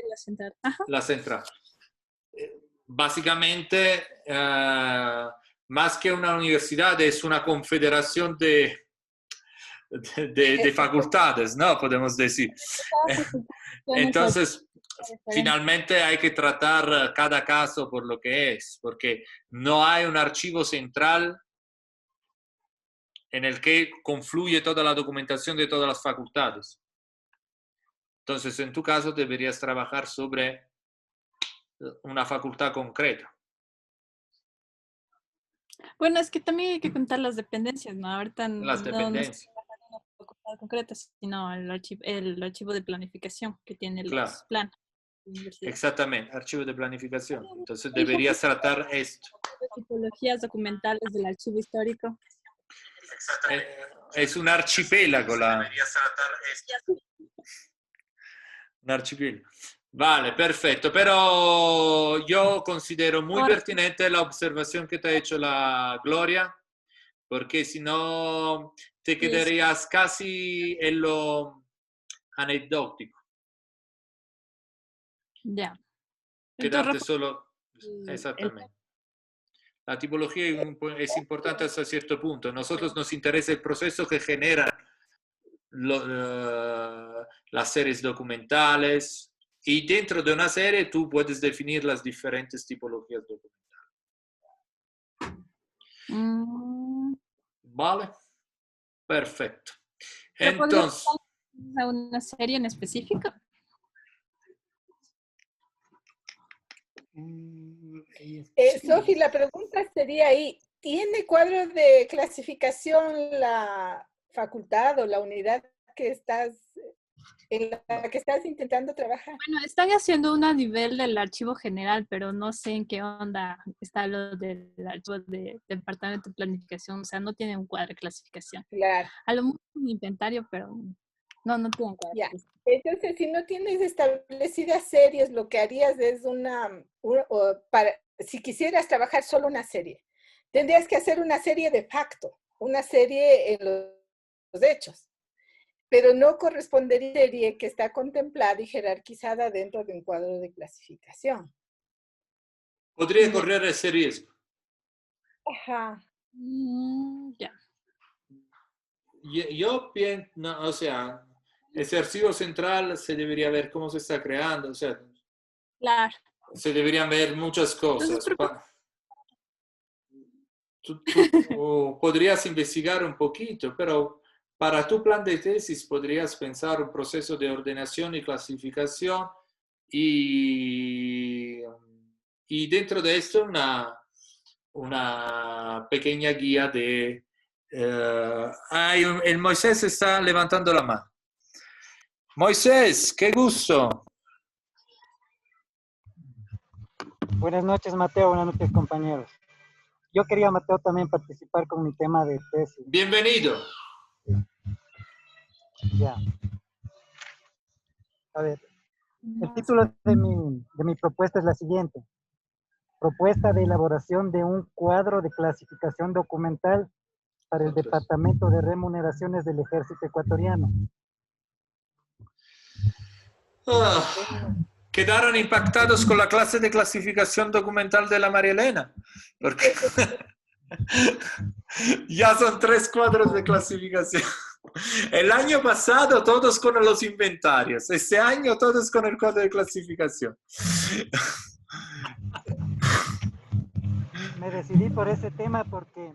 La central. Ajá. La central. Básicamente, más que una universidad, es una confederación de facultades, ¿no? Podemos decir. Entonces, finalmente hay que tratar cada caso por lo que es, porque no hay un archivo central en el que confluye toda la documentación de todas las facultades. Entonces, en tu caso, deberías trabajar sobre una facultad concreta. Bueno, es que también hay que contar las dependencias, ¿no? Ahorita Las dependencias. No es una facultad concreta, sino el archivo de planificación que tiene Claro. los planos. Exactamente, archivo de planificación. Entonces deberías tratar esto. Tipologías documentales del archivo histórico. Es un archipiélago. Un archipiélago. Vale, perfecto. Pero yo considero muy pertinente la observación que te ha hecho la Gloria, porque si no te quedarías casi en lo anecdótico. Ya. Quedarte solo. Exactamente. La tipología es importante hasta cierto punto. A nosotros nos interesa el proceso que generan las series documentales, y dentro de una serie tú puedes definir las diferentes tipologías documentales. ¿Vale? Perfecto. Entonces, ¿una serie en específico? Sofi, la pregunta sería ahí, ¿tiene cuadros de clasificación la facultad o la unidad en la que estás intentando trabajar? Bueno, están haciendo una nivel del archivo general, pero no sé en qué onda está lo del archivo del departamento de planificación. O sea, no tiene un cuadro de clasificación. Claro. A lo mejor un inventario, pero no tiene un cuadro. Ya. Entonces, si no tienes establecidas series, lo que harías es si quisieras trabajar solo una serie, tendrías que hacer una serie de facto, una serie en los hechos, pero no correspondería a una serie que está contemplada y jerarquizada dentro de un cuadro de clasificación. Podría correr ese riesgo. Ajá. Ya. Yo pienso, no, o sea, ese archivo central se debería ver cómo se está creando, o sea, claro. Se deberían ver muchas cosas. Tú podrías investigar un poquito, pero para tu plan de tesis podrías pensar un proceso de ordenación y clasificación y y dentro de esto una pequeña guía de... el Moisés está levantando la mano. Moisés, qué gusto. Buenas noches, Mateo. Buenas noches, compañeros. Yo quería, Mateo, también participar con mi tema de tesis. Bienvenido. Ya. A ver, el título de mi propuesta es la siguiente. Propuesta de elaboración de un cuadro de clasificación documental para el Departamento de Remuneraciones del Ejército Ecuatoriano. Quedaron impactados con la clase de clasificación documental de la María Elena, porque ya son 3 cuadros de clasificación. El año pasado todos con los inventarios, este año todos con el cuadro de clasificación. Me decidí por ese tema porque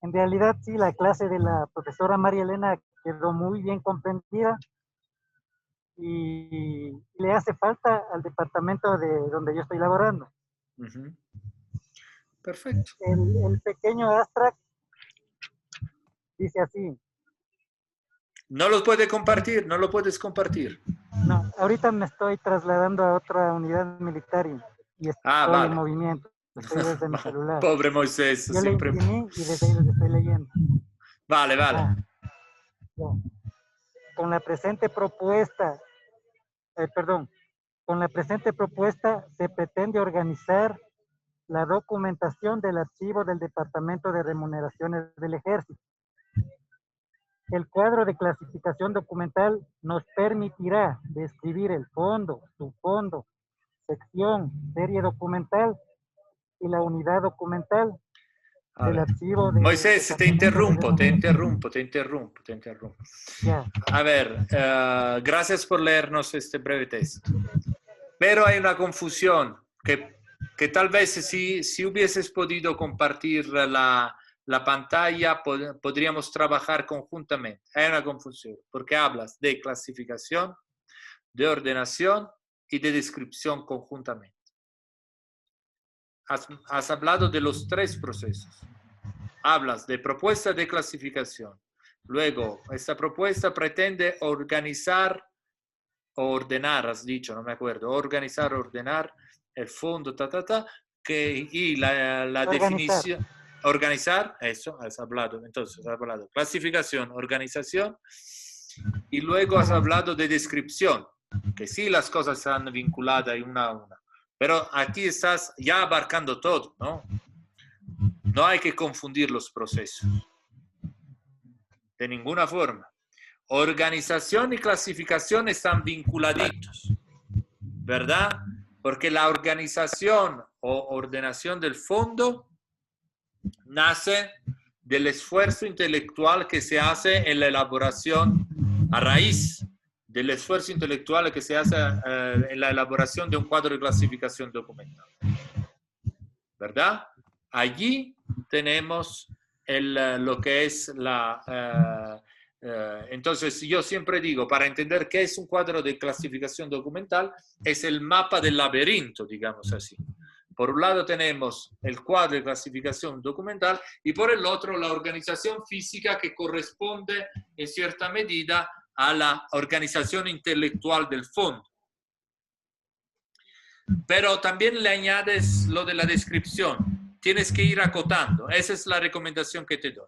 en realidad sí, la clase de la profesora María Elena quedó muy bien comprendida y le hace falta al departamento de donde yo estoy laborando. Perfecto. El pequeño abstract dice así. No lo puede compartir, no lo puedes compartir. No, ahorita me estoy trasladando a otra unidad militar y estoy vale. en movimiento. Estoy desde mi celular. Pobre Moisés. Yo siempre... le imprimí y desde ahí lo estoy leyendo. Vale. Con la presente propuesta, con la presente propuesta se pretende organizar la documentación del archivo del Departamento de Remuneraciones del Ejército. El cuadro de clasificación documental nos permitirá describir el fondo, subfondo, sección, serie documental y la unidad documental del archivo. Moisés, te interrumpo. Ya. A ver, gracias por leernos este breve texto. Pero hay una confusión que tal vez si hubieses podido compartir la pantalla, podríamos trabajar conjuntamente. Hay una confusión, porque hablas de clasificación, de ordenación y de descripción conjuntamente. Has hablado de los 3 procesos. Hablas de propuesta de clasificación. Luego, esta propuesta pretende organizar o ordenar, has dicho, no me acuerdo, organizar, ordenar el fondo, y la definición... Organizar, eso, has hablado. Entonces, has hablado clasificación, organización, y luego has hablado de descripción, que sí las cosas están vinculadas una a una. Pero aquí estás ya abarcando todo, ¿no? No hay que confundir los procesos. De ninguna forma. Organización y clasificación están vinculaditos, ¿verdad? Porque la organización o ordenación del fondo nace del esfuerzo intelectual que se hace en la elaboración, a raíz del esfuerzo intelectual que se hace en la elaboración de un cuadro de clasificación documental. ¿Verdad? Allí tenemos lo que es entonces yo siempre digo, para entender qué es un cuadro de clasificación documental, es el mapa del laberinto, digamos así. Por un lado tenemos el cuadro de clasificación documental y por el otro la organización física que corresponde en cierta medida a la organización intelectual del fondo. Pero también le añades lo de la descripción. Tienes que ir acotando. Esa es la recomendación que te doy.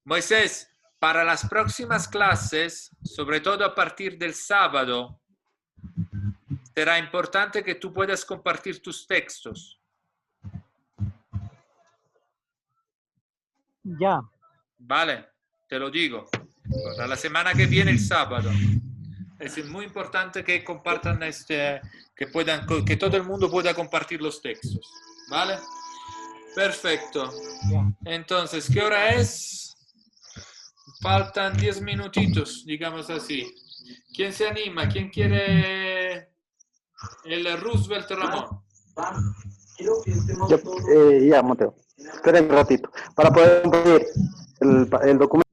Moisés, para las próximas clases, sobre todo a partir del sábado, será importante que tú puedas compartir tus textos. Ya. Vale, te lo digo. Para la semana que viene, el sábado. Es muy importante que compartan que todo el mundo pueda compartir los textos. ¿Vale? Perfecto. Entonces, ¿qué hora es? Faltan 10 minutitos, digamos así. ¿Quién se anima? ¿Quién quiere el Roosevelt Ramón? Ya, Mateo. Esperen un ratito. Para poder compartir el documento.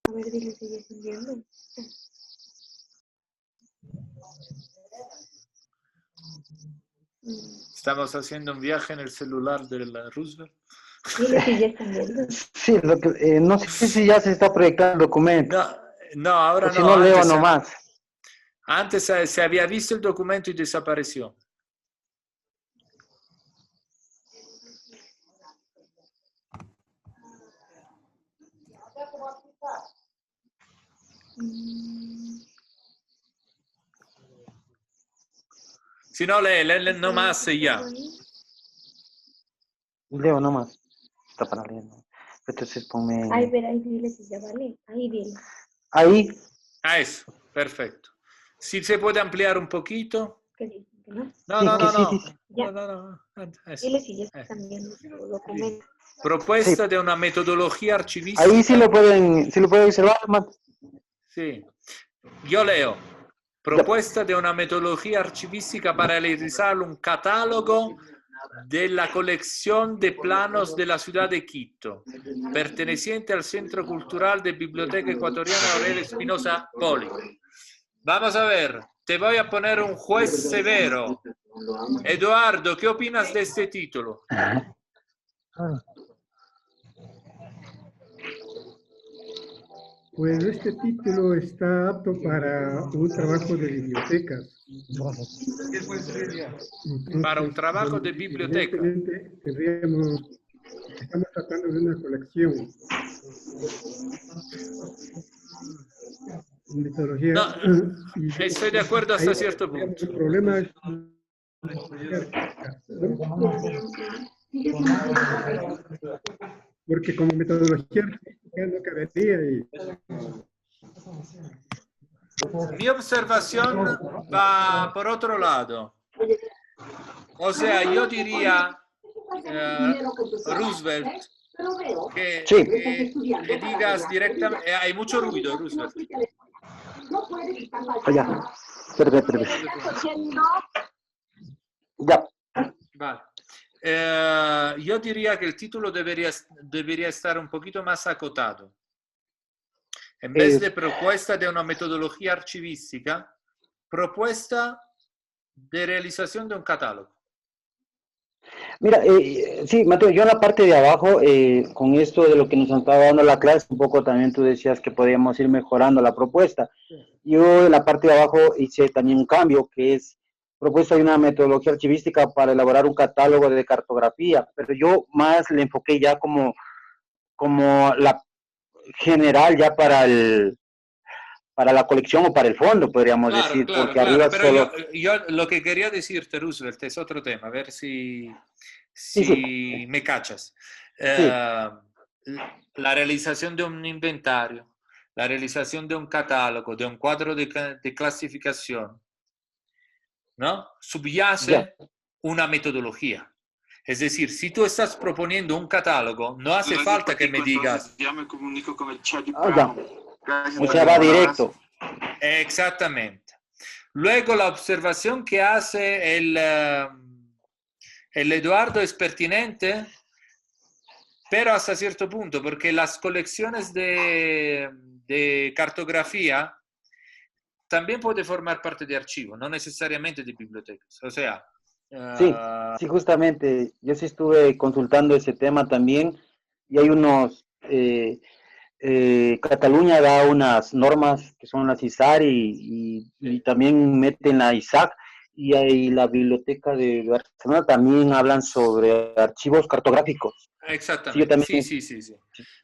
A ver, dile si ya está enviando. Estamos haciendo un viaje en el celular de la Roosevelt. Dile si ya está enviando. Sí, no sé si ya se está proyectando el documento. No, ahora O si no. no, leo nomás. Antes se había visto el documento y desapareció. Si no, lee nomás y ya. Leo nomás. Está para leer. Entonces ponme... Ay, verá, ahí dile si ya vale. Ahí dile. Ahí. Ah, eso. Perfecto. Si se puede ampliar un poquito. ¿Qué dice? ¿Que no? No. Ya. No. Eso. Dile si ya está enviando su documento. Propuesta de una metodología archivística. Ahí sí lo pueden observar, man. Sí. Yo leo. Propuesta de una metodología archivística para realizar un catálogo de la colección de planos de la ciudad de Quito, perteneciente al Centro Cultural de Biblioteca Ecuatoriana Aurelio Espinosa Poli. Vamos a ver, te voy a poner un juez severo. Eduardo, ¿qué opinas de este título? Pues este título está apto para un trabajo de bibliotecas. Entonces, Para un trabajo de biblioteca. Estamos tratando de una colección. Metodología. No, estoy de acuerdo hasta cierto punto. El problema es porque como metodología no cabería. Mi observación va por otro lado. O sea, yo diría, Roosevelt, que le digas directamente... hay mucho ruido, Roosevelt. Ya. Espera. Ya. Vale. Yo diría que el título debería estar un poquito más acotado. En vez de propuesta de una metodología archivística, propuesta de realización de un catálogo. Mira, sí, Mateo, yo en la parte de abajo, con esto de lo que nos estaba dando la clase, un poco también tú decías que podíamos ir mejorando la propuesta. Yo en la parte de abajo hice también un cambio, que es propuesta de una metodología archivística para elaborar un catálogo de cartografía, pero yo más le enfoqué ya como la general ya para la colección o para el fondo, podríamos decir, porque arriba pero solo... yo lo que quería decirte, Roosevelt, es otro tema, a ver si me cachas. La realización de un inventario, la realización de un catálogo, de un cuadro de clasificación, ¿no? Subyace una metodología. Es decir, si tú estás proponiendo un catálogo, no hace falta que me digas... Ya me comunico con el chat. O sea, va directo. Exactamente. Luego la observación que hace el Eduardo es pertinente, pero hasta cierto punto, porque las colecciones de cartografía también pueden formar parte de archivo, no necesariamente de bibliotecas. O sea... Sí, justamente. Yo sí estuve consultando ese tema también y hay unos... Cataluña da unas normas que son las ISAR y también meten la ISAC y la biblioteca de Barcelona también hablan sobre archivos cartográficos. Exactamente, sí.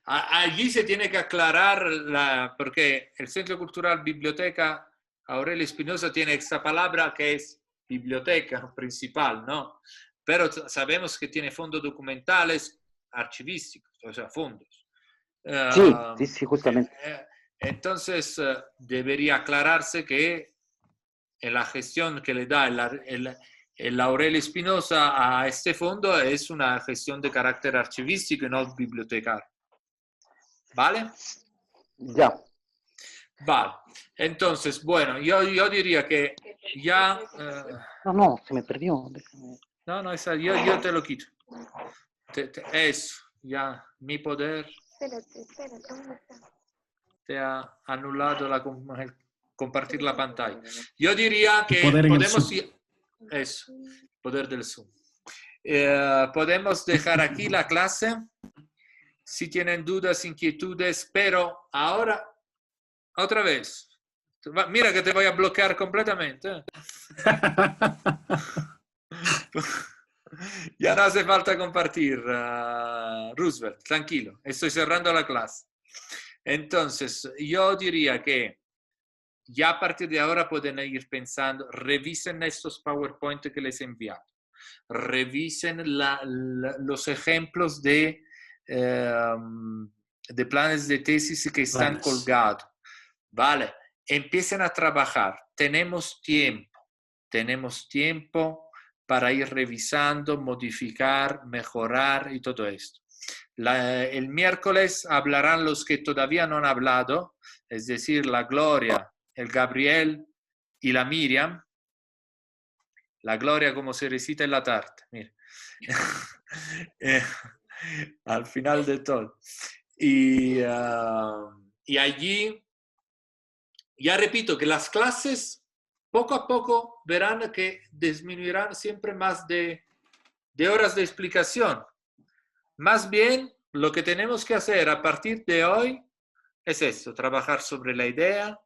Allí se tiene que aclarar, porque el Centro Cultural Biblioteca Aurelio Espinosa tiene esta palabra que es biblioteca principal, ¿no? Pero sabemos que tiene fondos documentales archivísticos, o sea, fondos. Sí, justamente. Entonces, debería aclararse que la gestión que le da el Aurelio Espinosa a este fondo es una gestión de carácter archivístico y no bibliotecario. ¿Vale? Ya. Vale. Entonces, bueno, yo diría que ya... No, se me perdió. No, yo te lo quito. Eso, ya, mi poder... Espérate, ¿dónde está? te ha anulado el compartir la pantalla. Yo diría que Poder en el podemos Zoom. eso, poder del Zoom. Podemos dejar aquí la clase. Si tienen dudas, inquietudes, pero ahora, otra vez, mira que te voy a bloquear completamente. Ya no hace falta compartir, Roosevelt, tranquilo, estoy cerrando la clase. Entonces, yo diría que ya a partir de ahora pueden ir pensando, revisen estos PowerPoint que les he enviado, revisen los ejemplos de planes de tesis que están colgados, ¿vale? Empiecen a trabajar, tenemos tiempo para ir revisando, modificar, mejorar y todo esto. El miércoles hablarán los que todavía no han hablado, es decir, la Gloria, el Gabriel y la Miriam. La Gloria como se recita en la tarde, mira. Al final de todo. Y allí, ya repito que las clases poco a poco verán que disminuirán siempre más de horas de explicación. Más bien, lo que tenemos que hacer a partir de hoy es esto, trabajar sobre la idea,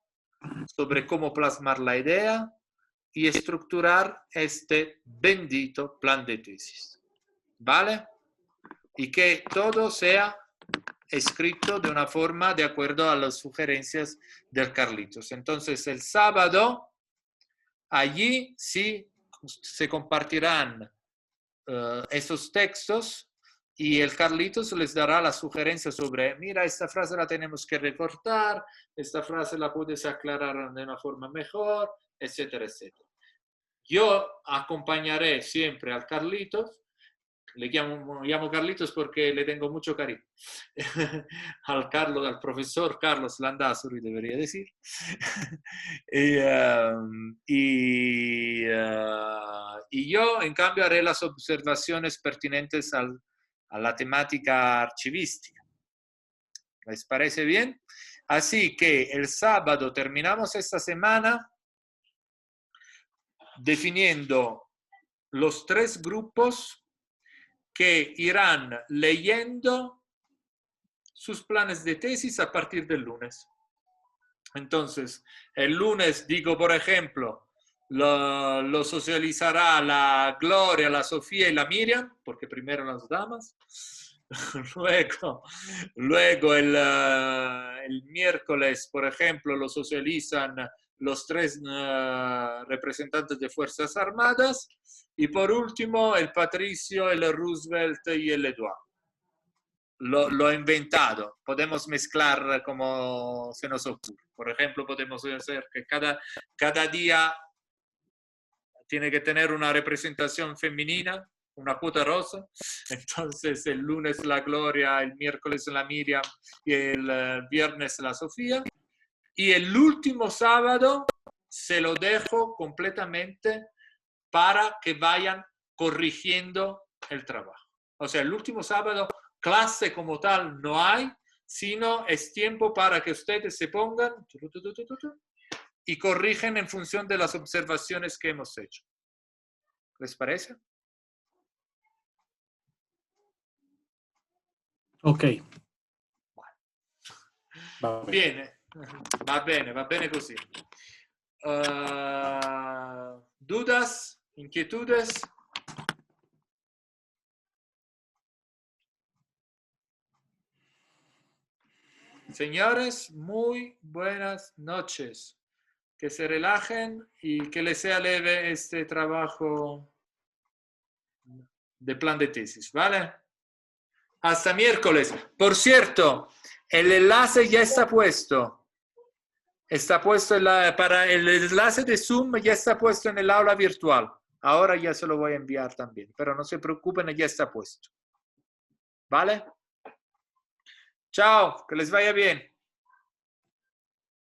sobre cómo plasmar la idea y estructurar este bendito plan de tesis. ¿Vale? Y que todo sea escrito de una forma de acuerdo a las sugerencias del Carlitos. Entonces, el sábado, allí sí se compartirán esos textos y el Carlitos les dará la sugerencia sobre, mira, esta frase la tenemos que recortar, esta frase la puedes aclarar de una forma mejor, etcétera, etcétera. Yo acompañaré siempre al Carlitos. Le llamo Carlitos porque le tengo mucho cariño. Al profesor Carlos Landazuri, debería decir. Y yo, en cambio, haré las observaciones pertinentes a la temática archivística. ¿Les parece bien? Así que el sábado terminamos esta semana definiendo los 3 grupos que irán leyendo sus planes de tesis a partir del lunes. Entonces, el lunes, digo, por ejemplo, lo socializará la Gloria, la Sofía y la Miriam, porque primero las damas. Luego el miércoles, por ejemplo, lo socializan los 3 representantes de Fuerzas Armadas. Y por último, el Patricio, el Roosevelt y el Eduardo. Lo he inventado. Podemos mezclar como se nos ocurre. Por ejemplo, podemos hacer que cada día tiene que tener una representación femenina, una cuota rosa. Entonces, el lunes la Gloria, el miércoles la Miriam y el viernes la Sofía. Y el último sábado se lo dejo completamente para que vayan corrigiendo el trabajo. O sea, el último sábado, clase como tal no hay, sino es tiempo para que ustedes se pongan y corrigen en función de las observaciones que hemos hecho. ¿Les parece? Ok. Va bene così. ¿Dudas? ¿Inquietudes? Señores, muy buenas noches. Que se relajen y que les sea leve este trabajo de plan de tesis, ¿vale? Hasta miércoles. Por cierto, el enlace ya está puesto. Está puesto para el enlace de Zoom, ya está puesto en el aula virtual. Ahora ya se lo voy a enviar también, pero no se preocupen, ya está puesto. ¿Vale? Chao, que les vaya bien.